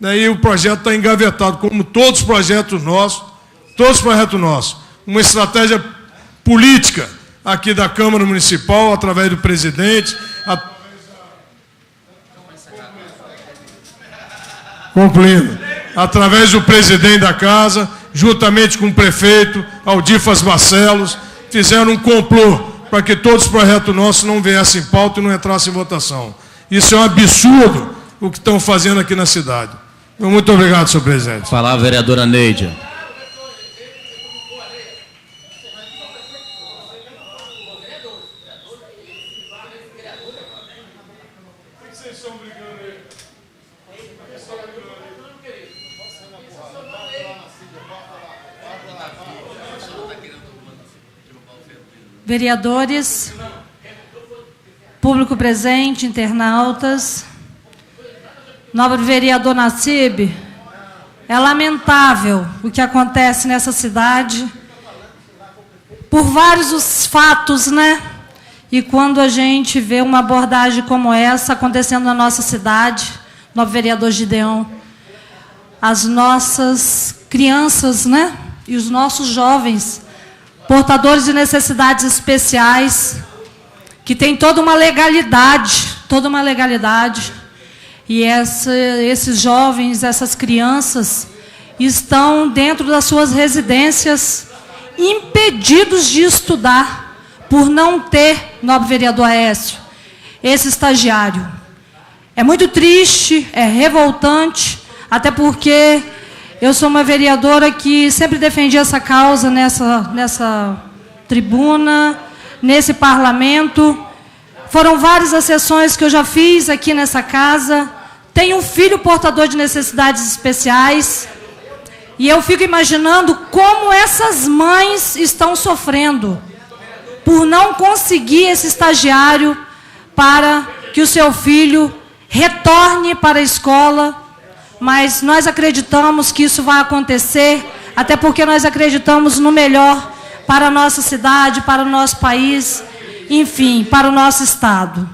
E o projeto está engavetado, como todos os projetos nossos, uma estratégia política aqui da Câmara Municipal, através do presidente. Concluindo, através do presidente da casa, juntamente com o prefeito, Aldifas Barcelos, fizeram um complô para que todos os projetos nossos não viessem em pauta e não entrassem em votação. Isso é um absurdo o que estão fazendo aqui na cidade. Muito obrigado, senhor presidente. Palavra, vereadora Neidia. Vereadores, público presente, internautas, nobre vereador Nassib, é lamentável o que acontece nessa cidade, por vários os fatos, E quando a gente vê uma abordagem como essa acontecendo na nossa cidade, nobre vereador Gideon, as nossas crianças, E os nossos jovens, portadores de necessidades especiais, que tem toda uma legalidade, e esses jovens, essas crianças, estão dentro das suas residências, impedidos de estudar, por não ter, nobre vereador Aécio, esse estagiário. É muito triste, é revoltante, até porque eu sou uma vereadora que sempre defendi essa causa nessa tribuna, nesse parlamento. Foram várias as sessões que eu já fiz aqui nessa casa. Tenho um filho portador de necessidades especiais. E eu fico imaginando como essas mães estão sofrendo por não conseguir esse estagiário para que o seu filho retorne para a escola. Mas nós acreditamos que isso vai acontecer, até porque nós acreditamos no melhor para a nossa cidade, para o nosso país, enfim, para o nosso Estado.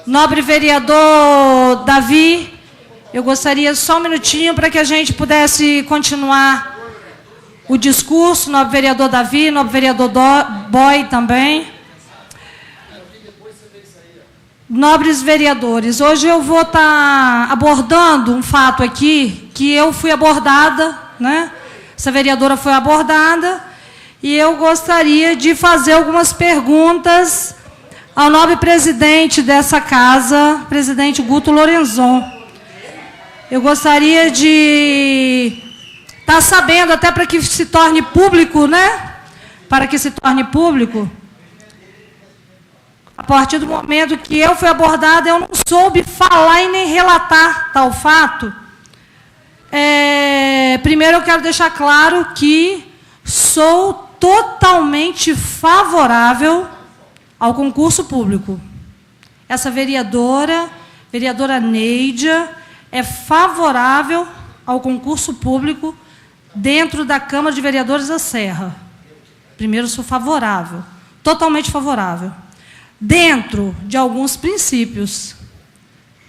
Nobre vereador Davi, eu gostaria só um minutinho para que a gente pudesse continuar o discurso, nobre vereador Davi, nobre vereador Boy também. Nobres vereadores, hoje eu vou estar abordando um fato aqui, que eu fui abordada, Essa vereadora foi abordada, e eu gostaria de fazer algumas perguntas ao nobre presidente dessa casa, presidente Guto Lorenzon. Eu gostaria de estar sabendo, até para que se torne público, Para que se torne público. A partir do momento que eu fui abordada, eu não soube falar e nem relatar tal fato. Primeiro eu quero deixar claro que sou totalmente favorável ao concurso público. Essa vereadora Neidia, é favorável ao concurso público dentro da Câmara de Vereadores da Serra. Primeiro, sou favorável, totalmente favorável. Dentro de alguns princípios.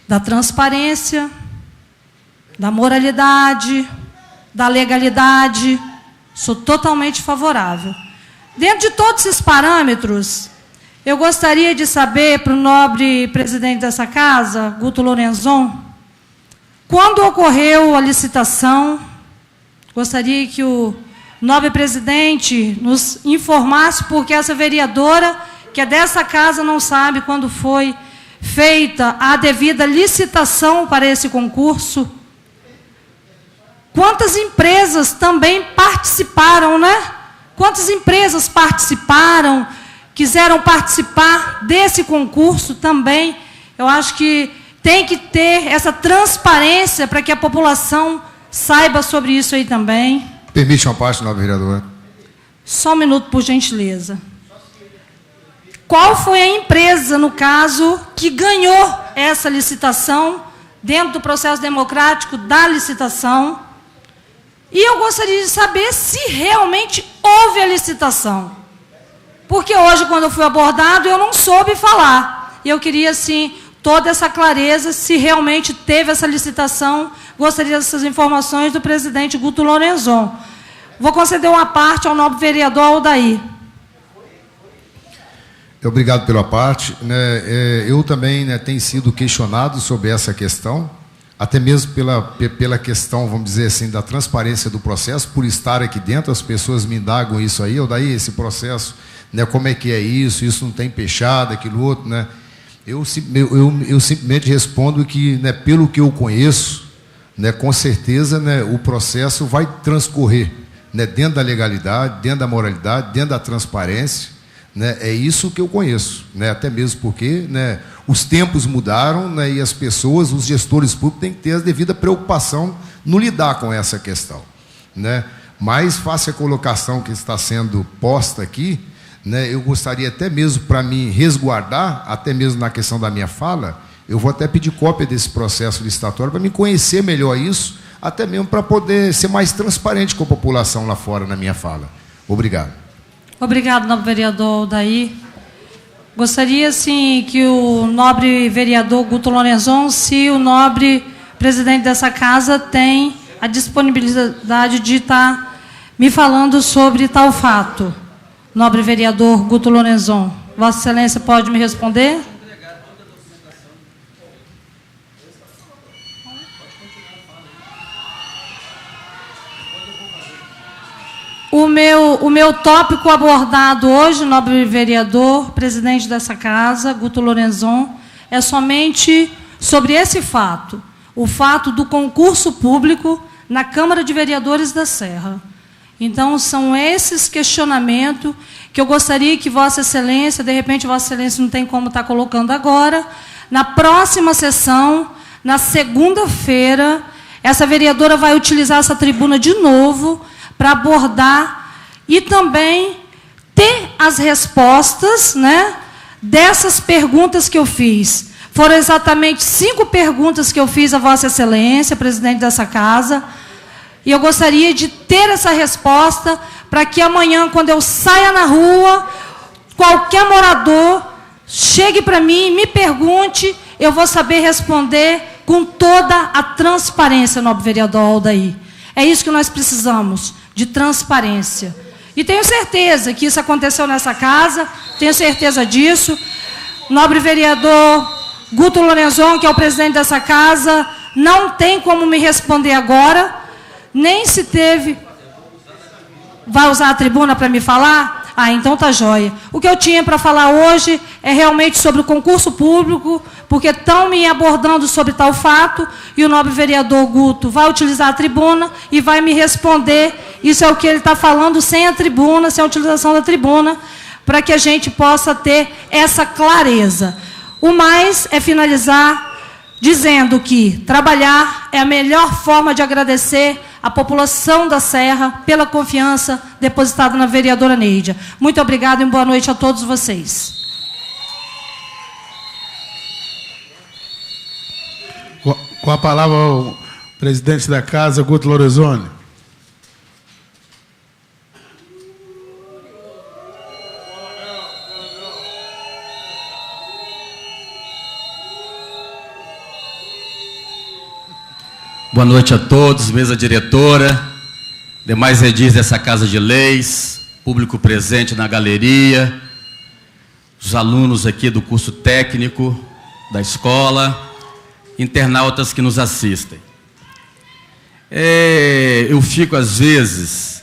da transparência, da moralidade, da legalidade. Sou totalmente favorável. Dentro de todos esses parâmetros, eu gostaria de saber, para o nobre presidente dessa casa, Guto Lorenzon, quando ocorreu a licitação, gostaria que o nobre presidente nos informasse, porque essa vereadora, que é dessa casa, não sabe quando foi feita a devida licitação para esse concurso. Quantas empresas também participaram, né? Quantas empresas participaram, quiseram participar desse concurso também? Eu acho que tem que ter essa transparência para que a população saiba sobre isso aí também. Permite uma parte, nobre vereador. Só um minuto, por gentileza. Qual foi a empresa, no caso, que ganhou essa licitação dentro do processo democrático da licitação? E eu gostaria de saber se realmente houve a licitação. Porque hoje, quando eu fui abordado, eu não soube falar. E eu queria, assim, toda essa clareza, se realmente teve essa licitação. Gostaria dessas informações do presidente Guto Lorenzon. Vou conceder uma parte ao nobre vereador Aldair. Obrigado pela parte. Eu também tenho sido questionado sobre essa questão, até mesmo pela questão, vamos dizer assim, da transparência do processo, por estar aqui dentro, as pessoas me indagam isso aí, Aldair, esse processo, como é que é isso não tem peixada, aquilo outro, Eu simplesmente respondo que, pelo que eu conheço, com certeza o processo vai transcorrer dentro da legalidade, dentro da moralidade, dentro da transparência. É isso que eu conheço, até mesmo porque os tempos mudaram, e as pessoas, os gestores públicos, têm que ter a devida preocupação no lidar com essa questão. Mas, face à colocação que está sendo posta aqui, eu gostaria até mesmo, para me resguardar, até mesmo na questão da minha fala, eu vou até pedir cópia desse processo licitatório para me conhecer melhor isso, até mesmo para poder ser mais transparente com a população lá fora na minha fala. Obrigado. Obrigado, nobre vereador Aldair. Gostaria, sim, que o nobre vereador Guto Lorenzon, se o nobre presidente dessa casa tem a disponibilidade de estar me falando sobre tal fato. Nobre vereador Guto Lorenzon, Vossa Excelência pode me responder? O meu tópico abordado hoje, nobre vereador, presidente dessa casa, Guto Lorenzon, é somente sobre esse fato, o fato do concurso público na Câmara de Vereadores da Serra. Então, são esses questionamentos que eu gostaria que Vossa Excelência, de repente Vossa Excelência não tem como estar colocando agora, na próxima sessão, na segunda-feira, essa vereadora vai utilizar essa tribuna de novo para abordar e também ter as respostas, dessas perguntas que eu fiz. Foram exatamente 5 perguntas que eu fiz a Vossa Excelência, presidente dessa casa, e eu gostaria de ter essa resposta para que amanhã, quando eu saia na rua, qualquer morador chegue para mim e me pergunte, eu vou saber responder com toda a transparência, nobre vereador Aldair. É isso que nós precisamos, de transparência. E tenho certeza que isso aconteceu nessa casa, tenho certeza disso. Nobre vereador Guto Lorenzon, que é o presidente dessa casa, não tem como me responder agora, nem se teve... Vai usar a tribuna para me falar? Ah, então tá jóia. O que eu tinha para falar hoje é realmente sobre o concurso público, porque estão me abordando sobre tal fato, e o nobre vereador Guto vai utilizar a tribuna e vai me responder. Isso é o que ele está falando sem a tribuna, sem a utilização da tribuna, para que a gente possa ter essa clareza. O mais é finalizar dizendo que trabalhar é a melhor forma de agradecer a população da Serra pela confiança depositada na vereadora Neidia. Muito obrigado e boa noite a todos vocês. Com a palavra o presidente da casa, Guto Lorenzon. Boa noite a todos, mesa diretora, demais edis dessa Casa de Leis, público presente na galeria, os alunos aqui do curso técnico da escola, internautas que nos assistem. Eu fico, às vezes,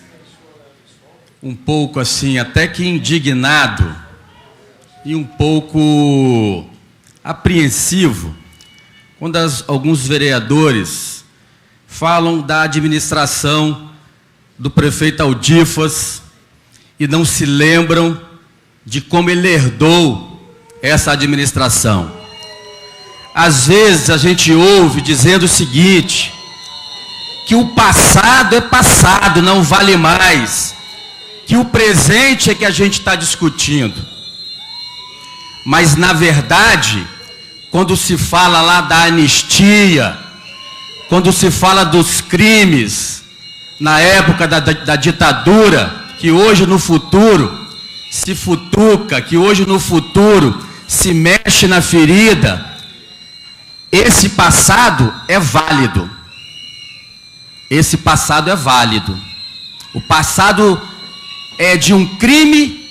um pouco assim, até que indignado e um pouco apreensivo quando alguns vereadores falam da administração do prefeito Aldifas e não se lembram de como ele herdou essa administração. Às vezes a gente ouve dizendo o seguinte, que o passado é passado, não vale mais, que o presente é que a gente está discutindo. Mas, na verdade, quando se fala lá da anistia, quando se fala dos crimes na época da ditadura, que hoje no futuro se futuca, que hoje no futuro se mexe na ferida, esse passado é válido. Esse passado é válido. O passado é de um crime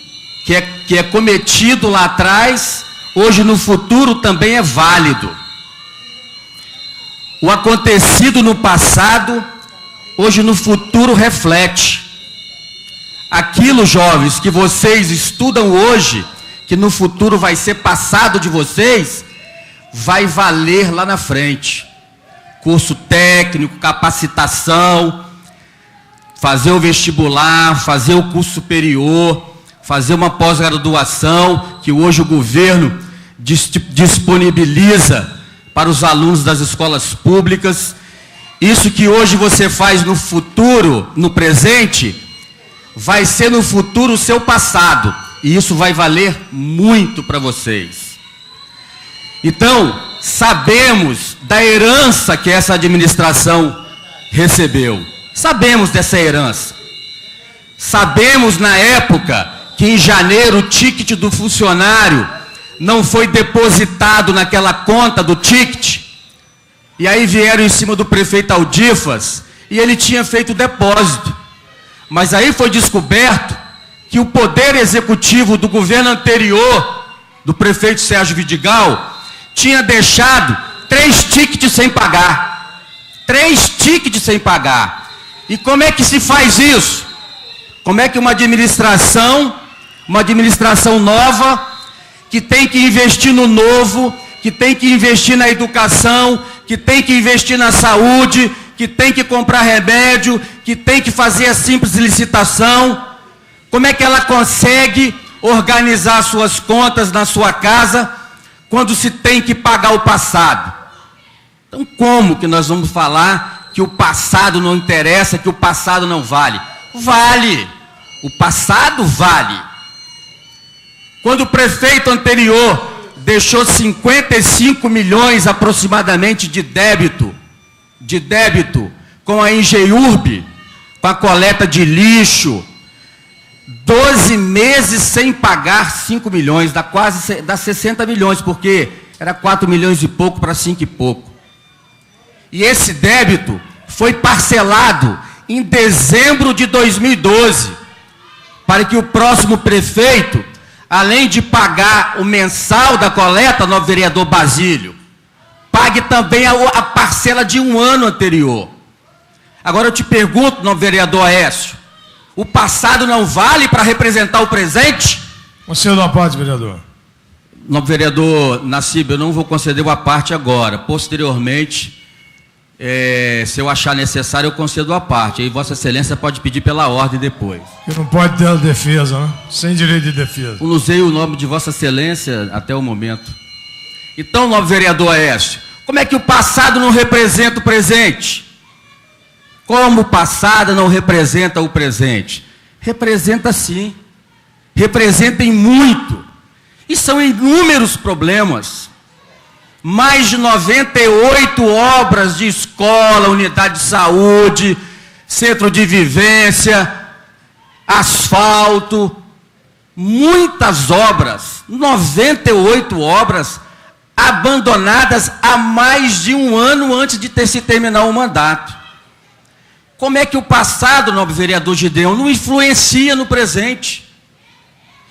que é cometido lá atrás, hoje no futuro também é válido. O acontecido no passado, hoje no futuro reflete. Aquilo, jovens, que vocês estudam hoje, que no futuro vai ser passado de vocês, vai valer lá na frente. Curso técnico, capacitação, fazer o vestibular, fazer o curso superior, fazer uma pós-graduação, que hoje o governo disponibiliza para os alunos das escolas públicas. Isso que hoje você faz no futuro, no presente, vai ser no futuro o seu passado. E isso vai valer muito para vocês. Então, sabemos da herança que essa administração recebeu. Sabemos dessa herança. Sabemos na época que em janeiro o ticket do funcionário não foi depositado naquela conta do ticket. E aí vieram em cima do prefeito Aldifas e ele tinha feito o depósito. Mas aí foi descoberto que o poder executivo do governo anterior, do prefeito Sérgio Vidigal, tinha deixado 3 tickets sem pagar. 3 tickets sem pagar. E como é que se faz isso? Como é que uma administração nova, que tem que investir no novo, que tem que investir na educação, que tem que investir na saúde, que tem que comprar remédio, que tem que fazer a simples licitação, como é que ela consegue organizar suas contas na sua casa quando se tem que pagar o passado? Então, como que nós vamos falar que o passado não interessa, que o passado não vale? Vale! O passado vale. Quando o prefeito anterior deixou 55 milhões aproximadamente de débito com a Engeurb, com a coleta de lixo, 12 meses sem pagar 5 milhões, dá 60 milhões, porque era 4 milhões e pouco para 5 e pouco. E esse débito foi parcelado em dezembro de 2012, para que o próximo prefeito, além de pagar o mensal da coleta, no vereador Basílio, pague também a parcela de um ano anterior. Agora eu te pergunto, no vereador Aécio, o passado não vale para representar o presente? Conceda uma parte, vereador. No vereador Nassib, eu não vou conceder uma parte agora. Posteriormente, se eu achar necessário, eu concedo a parte. Aí Vossa Excelência pode pedir pela ordem depois. Que não pode ter a defesa, né? Sem direito de defesa. Eu não usei o nome de Vossa Excelência até o momento. Então, novo vereador Aécio, como é que o passado não representa o presente? Como o passado não representa o presente? Representa sim. Representa em muito. E são inúmeros problemas. Mais de 98 obras de escola, unidade de saúde, centro de vivência, asfalto, muitas obras, 98 obras abandonadas há mais de um ano antes de se terminar o mandato. Como é que o passado, nobre vereador Gideon, não influencia no presente?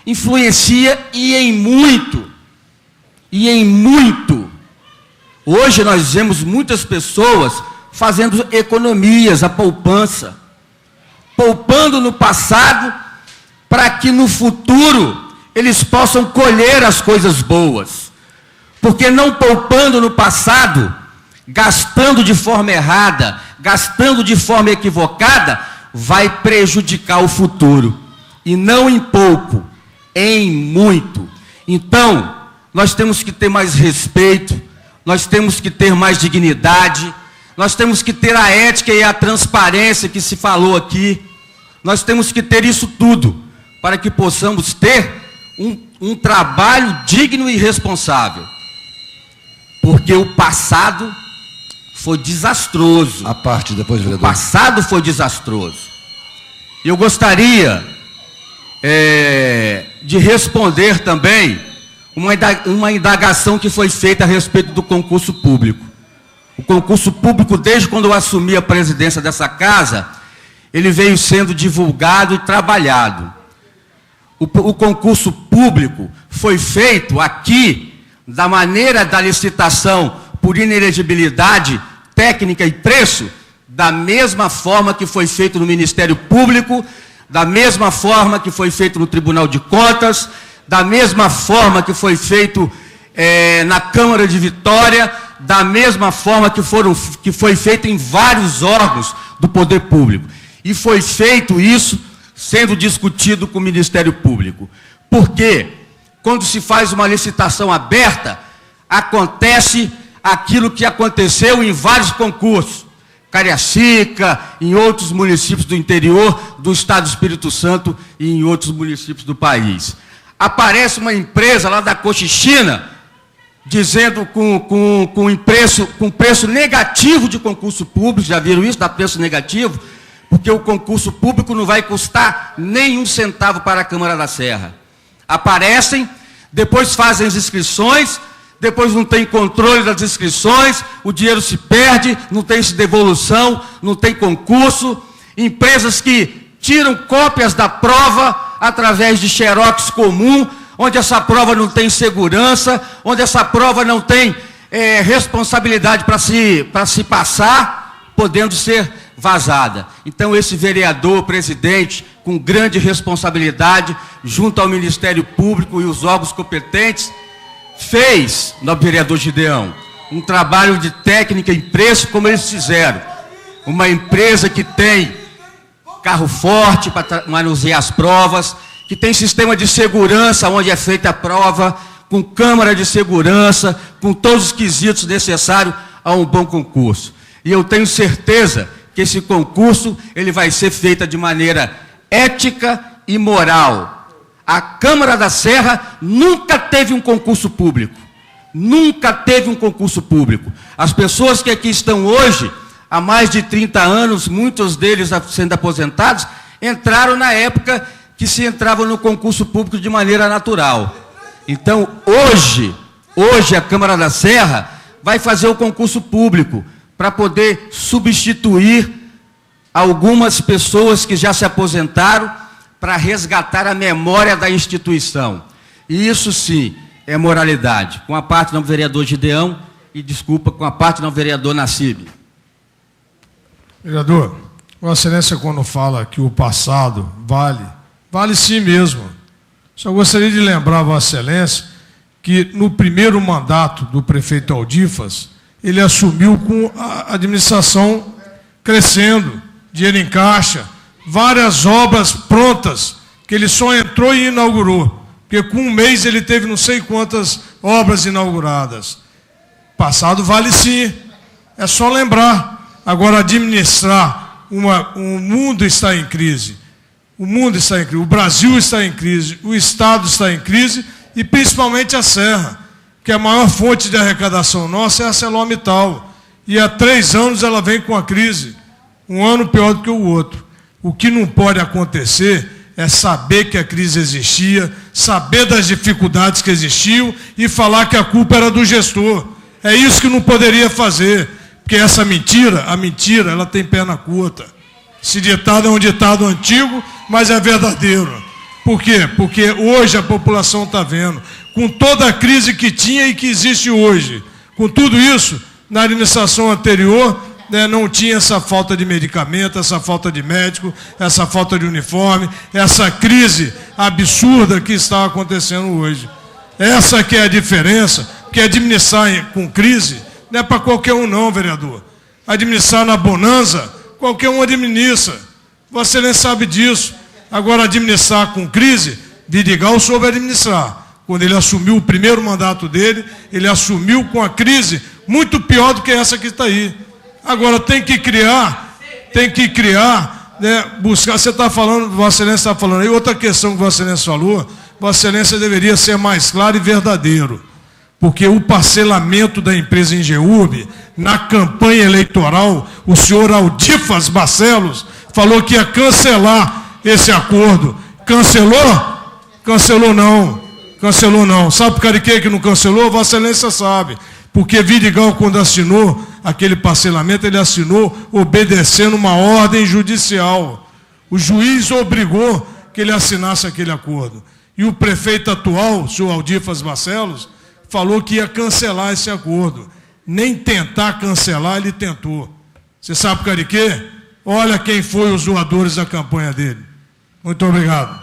Influencia e em muito. E em muito. Hoje nós vemos muitas pessoas fazendo economias, a poupança. Poupando no passado para que no futuro eles possam colher as coisas boas. Porque não poupando no passado, gastando de forma errada, gastando de forma equivocada, vai prejudicar o futuro. E não em pouco, em muito. Então, nós temos que ter mais respeito, nós temos que ter mais dignidade, nós temos que ter a ética e a transparência que se falou aqui. Nós temos que ter isso tudo, para que possamos ter um trabalho digno e responsável. Porque o passado foi desastroso. A parte depois, vereador. O passado foi desastroso. Eu gostaria de responder também uma indagação que foi feita a respeito do concurso público. O concurso público, desde quando eu assumi a presidência dessa casa, ele veio sendo divulgado e trabalhado. O concurso público foi feito aqui da maneira da licitação por inelegibilidade técnica e preço, da mesma forma que foi feito no Ministério Público, da mesma forma que foi feito no Tribunal de Contas, da mesma forma que foi feito na Câmara de Vitória, da mesma forma que foi feito em vários órgãos do poder público. E foi feito isso sendo discutido com o Ministério Público. Por quê? Quando se faz uma licitação aberta, acontece aquilo que aconteceu em vários concursos. Cariacica, em outros municípios do interior do estado do Espírito Santo e em outros municípios do país. Aparece uma empresa lá da Cochichina, dizendo com preço negativo de concurso público, já viram isso, dá preço negativo? Porque o concurso público não vai custar nem um centavo para a Câmara da Serra. Aparecem, depois fazem as inscrições, depois não tem controle das inscrições, o dinheiro se perde, não tem devolução, não tem concurso. Empresas que tiram cópias da prova através de xerox comum, onde essa prova não tem segurança, onde essa prova não tem responsabilidade para se passar, podendo ser vazada. Então, esse vereador, presidente, com grande responsabilidade, junto ao Ministério Público e os órgãos competentes, fez, nobre vereador Gideão, um trabalho de técnica e preço como eles fizeram. Uma empresa que tem carro forte para manusear as provas, que tem sistema de segurança onde é feita a prova, com câmara de segurança, com todos os quesitos necessários a um bom concurso. E eu tenho certeza que esse concurso ele vai ser feito de maneira ética e moral. A Câmara da Serra nunca teve um concurso público. Nunca teve um concurso público. As pessoas que aqui estão hoje, há mais de 30 anos, muitos deles sendo aposentados, entraram na época que se entrava no concurso público de maneira natural. Então, hoje a Câmara da Serra vai fazer o concurso público para poder substituir algumas pessoas que já se aposentaram para resgatar a memória da instituição. E isso sim é moralidade. Com a parte do vereador Gideão e, desculpa, com a parte do vereador Nassib. Vereador, Vossa Excelência, quando fala que o passado vale sim mesmo. Só gostaria de lembrar, Vossa Excelência, que no primeiro mandato do prefeito Aldifas, ele assumiu com a administração crescendo, dinheiro em caixa, várias obras prontas, que ele só entrou e inaugurou. Porque com um mês ele teve não sei quantas obras inauguradas. Passado vale sim, é só lembrar. Agora, administrar, o mundo está em crise. O mundo está em crise, o Brasil está em crise, o Estado está em crise e principalmente a Serra, que a maior fonte de arrecadação nossa é a ArcelorMittal. E há 3 anos ela vem com a crise, um ano pior do que o outro. O que não pode acontecer é saber que a crise existia, saber das dificuldades que existiam e falar que a culpa era do gestor. É isso que não poderia fazer, porque essa mentira, a mentira, ela tem perna curta. Esse ditado é um ditado antigo, mas é verdadeiro. Por quê? Porque hoje a população está vendo, com toda a crise que tinha e que existe hoje, com tudo isso, na administração anterior, né, não tinha essa falta de medicamento, essa falta de médico, essa falta de uniforme, essa crise absurda que está acontecendo hoje. Essa que é a diferença, porque administrar com crise não é para qualquer um não, vereador. Administrar na bonança, qualquer um administra. Você nem sabe disso. Agora, administrar com crise, Vidigal soube administrar. Quando ele assumiu o primeiro mandato dele, ele assumiu com a crise muito pior do que essa que está aí. Agora tem que criar, né, buscar. Você está falando, Vossa Excelência está falando aí, outra questão que Vossa Excelência falou, Vossa Excelência deveria ser mais claro e verdadeiro. Porque o parcelamento da empresa Engeurb, na campanha eleitoral, o senhor Aldifas Barcelos falou que ia cancelar esse acordo. Cancelou? Cancelou não. Cancelou não. Sabe por causa de que não cancelou? Vossa Excelência sabe. Porque Vidigal, quando assinou aquele parcelamento, ele assinou obedecendo uma ordem judicial. O juiz obrigou que ele assinasse aquele acordo. E o prefeito atual, o senhor Aldifas Barcelos, falou que ia cancelar esse acordo. Nem tentar cancelar, ele tentou. Você sabe por causa de quê? Olha quem foi os doadores da campanha dele. Muito obrigado.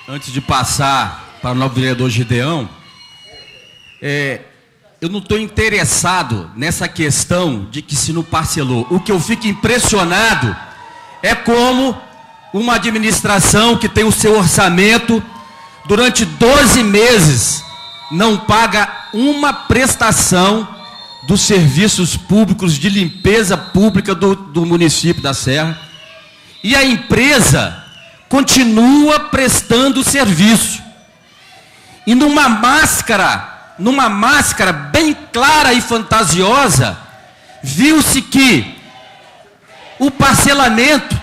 Antes de passar para o novo vereador Gideão, eu não estou interessado nessa questão de que se não parcelou. O que eu fico impressionado é como uma administração que tem o seu orçamento durante 12 meses não paga uma prestação dos serviços públicos de limpeza pública do município da Serra. E a empresa continua prestando serviço. E numa máscara bem clara e fantasiosa, viu-se que o parcelamento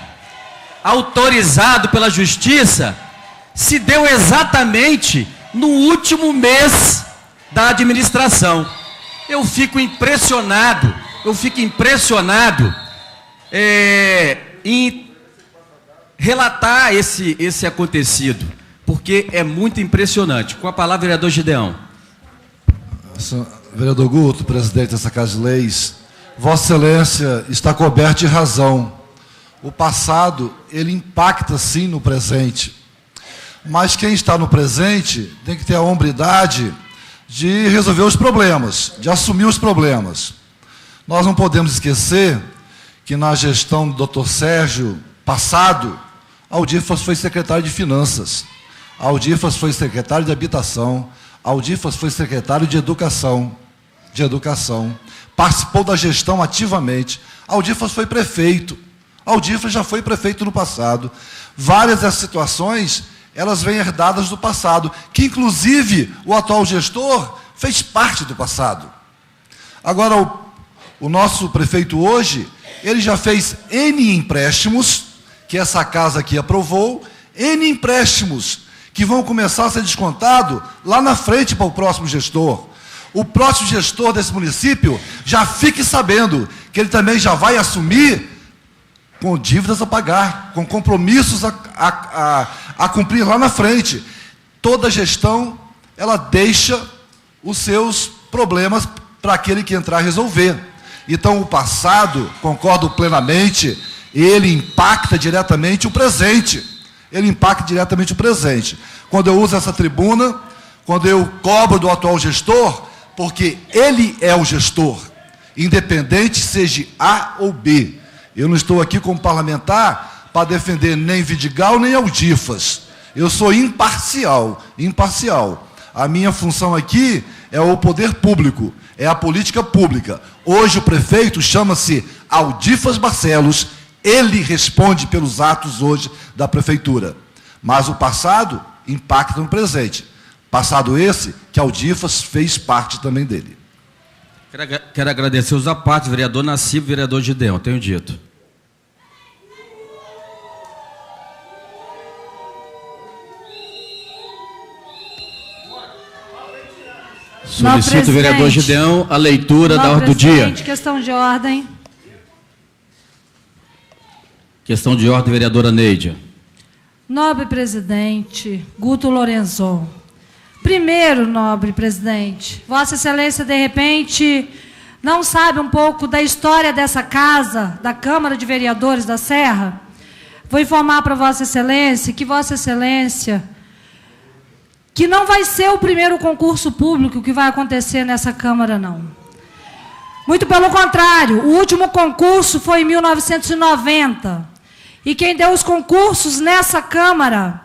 autorizado pela Justiça se deu exatamente no último mês da administração. Eu fico impressionado em relatar esse acontecido, porque é muito impressionante. Com a palavra, vereador Gideão. Vereador Guto, presidente dessa Casa de Leis, Vossa Excelência está coberto de razão. O passado, ele impacta sim no presente. Mas quem está no presente tem que ter a hombridade de resolver os problemas, de assumir os problemas. Nós não podemos esquecer que na gestão do Dr. Sérgio passado, Aldifas foi secretário de Finanças, Aldifas foi secretário de Habitação, Aldifas foi secretário de Educação, participou da gestão ativamente. Aldifas foi prefeito, Aldifas já foi prefeito no passado. Várias das situações, elas vêm herdadas do passado, que inclusive o atual gestor fez parte do passado. Agora, o nosso prefeito hoje, ele já fez N empréstimos, que essa casa aqui aprovou, N empréstimos, que vão começar a ser descontados lá na frente para o próximo gestor. O próximo gestor desse município já fique sabendo que ele também já vai assumir com dívidas a pagar, com compromissos a cumprir lá na frente. Toda gestão, ela deixa os seus problemas para aquele que entrar resolver. Então, o passado, concordo plenamente, ele impacta diretamente o presente. Quando eu uso essa tribuna, quando eu cobro do atual gestor, porque ele é o gestor, independente seja A ou B. Eu não estou aqui como parlamentar para defender nem Vidigal nem Aldifas. Eu sou imparcial. A minha função aqui é o poder público, é a política pública. Hoje o prefeito chama-se Aldifas Barcelos, ele responde pelos atos hoje da prefeitura. Mas o passado impacta no presente. Passado esse que Aldifas fez parte também dele. Quero agradecer os à parte, vereador Nassib, vereador Gideão, tenho dito. Solicito o vereador Gideão a leitura da ordem do dia. Questão de ordem. Questão de ordem, vereadora Neidia. Nobre presidente Guto Lorenzon. Primeiro, nobre presidente, Vossa Excelência, de repente, não sabe um pouco da história dessa casa, da Câmara de Vereadores da Serra? Vou informar para Vossa Excelência, que não vai ser o primeiro concurso público que vai acontecer nessa Câmara, não. Muito pelo contrário, o último concurso foi em 1990. E quem deu os concursos nessa Câmara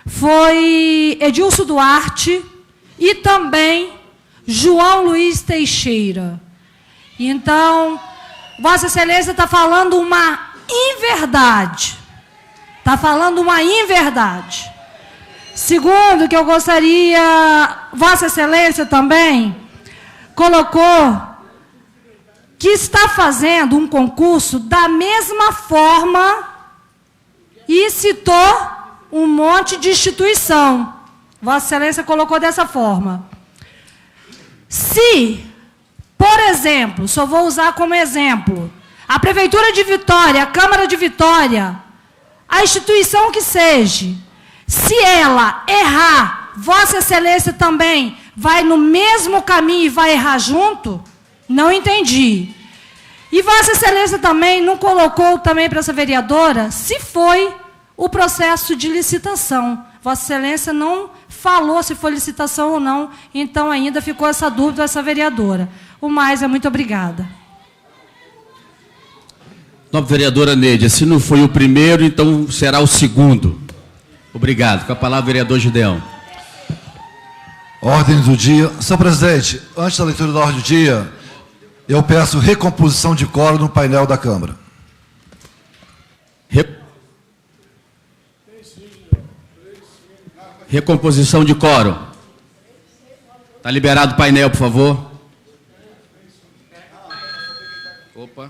foi Edilson Duarte e também João Luiz Teixeira. Então, Vossa Excelência está falando uma inverdade. Está falando uma inverdade. Segundo, que eu gostaria, Vossa Excelência também colocou que está fazendo um concurso da mesma forma e citou um monte de instituição. Vossa Excelência colocou dessa forma. Se, por exemplo, só vou usar como exemplo, a Prefeitura de Vitória, a Câmara de Vitória, a instituição que seja, se ela errar, Vossa Excelência também vai no mesmo caminho e vai errar junto? Não entendi. E Vossa Excelência também não colocou também para essa vereadora se foi o processo de licitação. Vossa Excelência não falou se foi licitação ou não, então ainda ficou essa dúvida essa vereadora. O mais é muito obrigada. Nobre vereadora Neidia, se não foi o primeiro, então será o segundo. Obrigado. Com a palavra, vereador Gideão. Ordem do dia. Senhor presidente, antes da leitura da ordem do dia, eu peço recomposição de quórum no painel da Câmara. Recomposição de quórum. Está liberado o painel, por favor. Opa.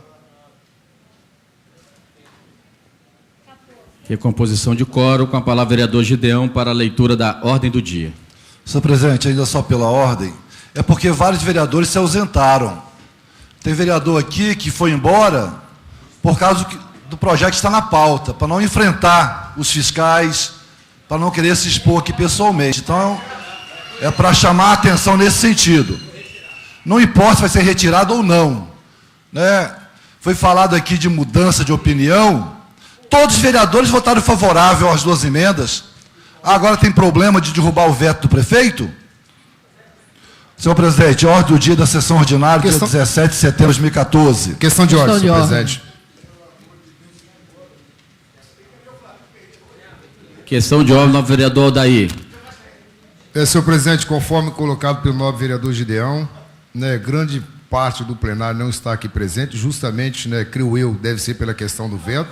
Recomposição de quórum, com a palavra vereador Gideão para a leitura da ordem do dia. Senhor presidente, ainda só pela ordem, é porque vários vereadores se ausentaram. Tem vereador aqui que foi embora por causa do projeto que está na pauta, para não enfrentar os fiscais, para não querer se expor aqui pessoalmente. Então, é para chamar a atenção nesse sentido. Não importa se vai ser retirado ou não, né? Foi falado aqui de mudança de opinião. Todos os vereadores votaram favorável às duas emendas. Agora tem problema de derrubar o veto do prefeito? Senhor presidente, ordem do dia da sessão ordinária, dia 17 de setembro de 2014. Questão de ordem, senhor presidente. Questão de ordem, nobre vereador Aldair. Senhor presidente, conforme colocado pelo nobre vereador Gideão, né, grande parte do plenário não está aqui presente, justamente, né, creio eu, deve ser pela questão do veto.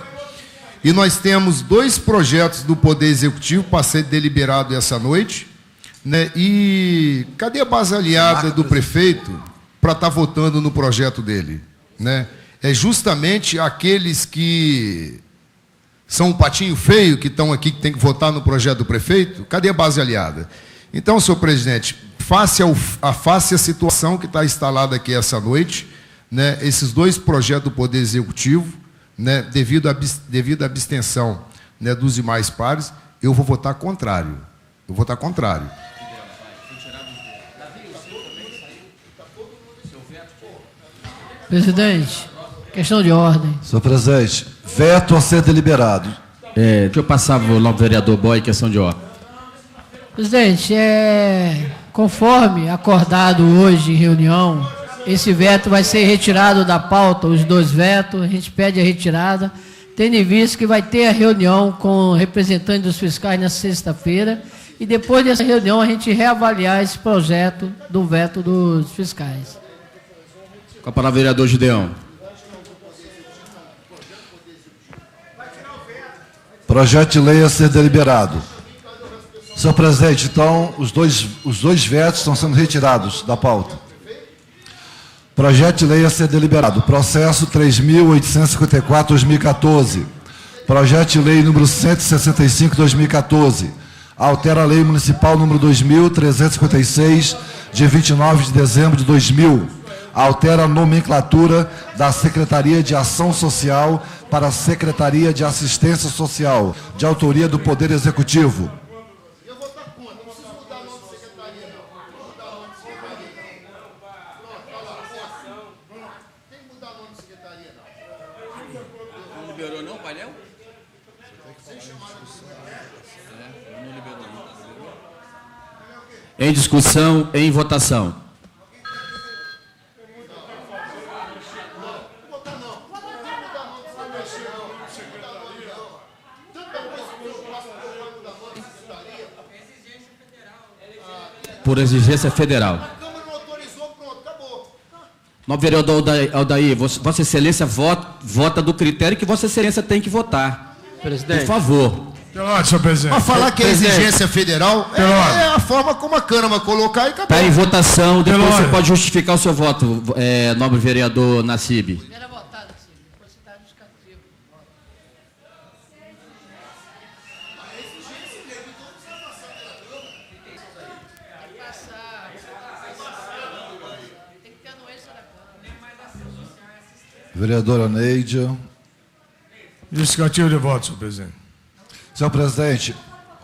E nós temos 2 projetos do Poder Executivo para ser deliberado essa noite, né? E cadê a base aliada do prefeito para estar votando no projeto dele, né? É justamente aqueles que são um patinho feio que estão aqui, que tem que votar no projeto do prefeito. Cadê a base aliada? Então, senhor presidente, face a situação que está instalada aqui essa noite, né, esses 2 projetos do Poder Executivo, né, devido à abstenção, né, dos demais pares, eu vou votar contrário. Eu vou votar contrário. Presidente, questão de ordem. Senhor presidente, veto a ser deliberado. Deixa eu passar para o nobre vereador Boy, questão de ordem. Presidente, conforme acordado hoje em reunião, esse veto vai ser retirado da pauta, os 2 vetos, a gente pede a retirada, tendo em vista que vai ter a reunião com representantes dos fiscais na sexta-feira, e depois dessa reunião a gente reavaliar esse projeto do veto dos fiscais. Com a palavra, vereador Gideão. Projeto de lei a ser deliberado. Senhor presidente, então, os dois vetos estão sendo retirados da pauta. Projeto de lei a ser deliberado. Processo 3.854/2014. Projeto de lei número 165/2014. Altera a lei municipal número 2.356, de 29 de dezembro de 2000, altera a nomenclatura da Secretaria de Ação Social para a Secretaria de Assistência Social, de autoria do Poder Executivo. Eu vou estar contra, não precisa mudar o nome de secretaria, não. Não mudar o nome de secretaria, não. Pronto, olha lá, tem que mudar o nome de secretaria, não. Não liberou não, painel? Em discussão, em votação. Por exigência federal. A Câmara não autorizou, pronto, acabou. Novo vereador Aldair, Vossa Excelência vota do critério que Vossa Excelência tem que votar. Presidente. Por favor. Pelo senhor presidente. Para falar que é exigência federal, é a forma como a Câmara colocar e acabou. Está em votação, depois você pode justificar o seu voto, nobre vereador Nassib. Vereadora Neidia. Justificativo de voto, senhor presidente. Senhor presidente,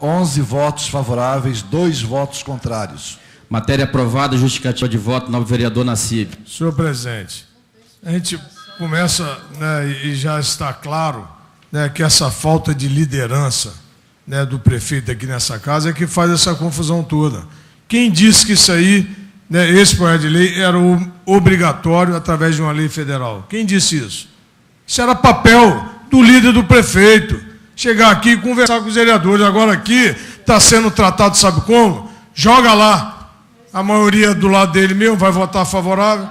11 votos favoráveis, 2 votos contrários. Matéria aprovada, justificativa de voto, novo vereador Nassib. Senhor presidente, a gente começa, né, e já está claro, né, que essa falta de liderança, né, do prefeito aqui nessa casa é que faz essa confusão toda. Quem disse que isso aí, né, esse projeto de lei era obrigatório através de uma lei federal? Quem disse isso? Isso era papel do líder do prefeito. Chegar aqui e conversar com os vereadores. Agora aqui está sendo tratado, sabe como? Joga lá. A maioria do lado dele mesmo vai votar favorável.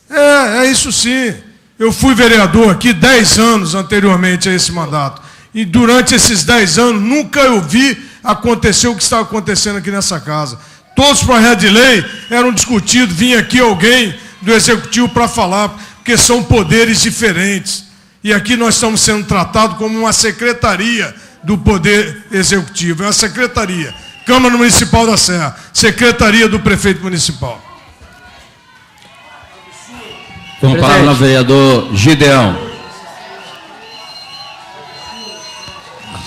É isso sim. Eu fui vereador aqui 10 anos anteriormente a esse mandato. E durante esses 10 anos nunca eu vi acontecer o que está acontecendo aqui nessa casa. Todos os projetos de lei eram discutidos, vinha aqui alguém do Executivo para falar, porque são poderes diferentes. E aqui nós estamos sendo tratados como uma secretaria do Poder Executivo. É uma secretaria. Câmara Municipal da Serra, Secretaria do Prefeito Municipal. Com a palavra o vereador Gideão.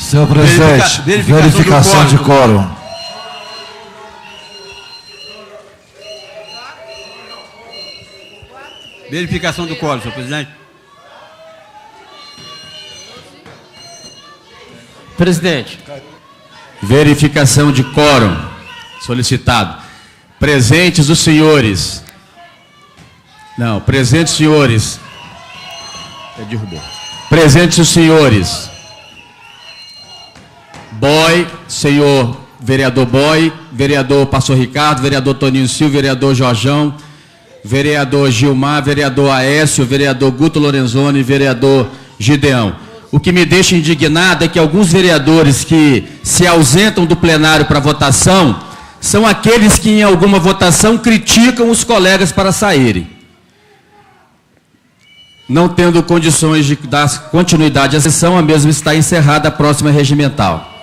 Senhor presidente, verificação de quórum. Verificação do quórum, senhor presidente. Presidente. Verificação de quórum. Solicitado. Presentes os senhores. Não, presentes os senhores. Derrubou. Presentes os senhores. Boy, senhor vereador Boy, vereador Pastor Ricardo, vereador Toninho Silva, vereador Jorjão, vereador Gilmar, vereador Aécio, vereador Guto Lorenzoni, vereador Gideão. O que me deixa indignado é que alguns vereadores que se ausentam do plenário para votação são aqueles que em alguma votação criticam os colegas para saírem. Não tendo condições de dar continuidade à sessão, a mesma está encerrada, a próxima é regimental.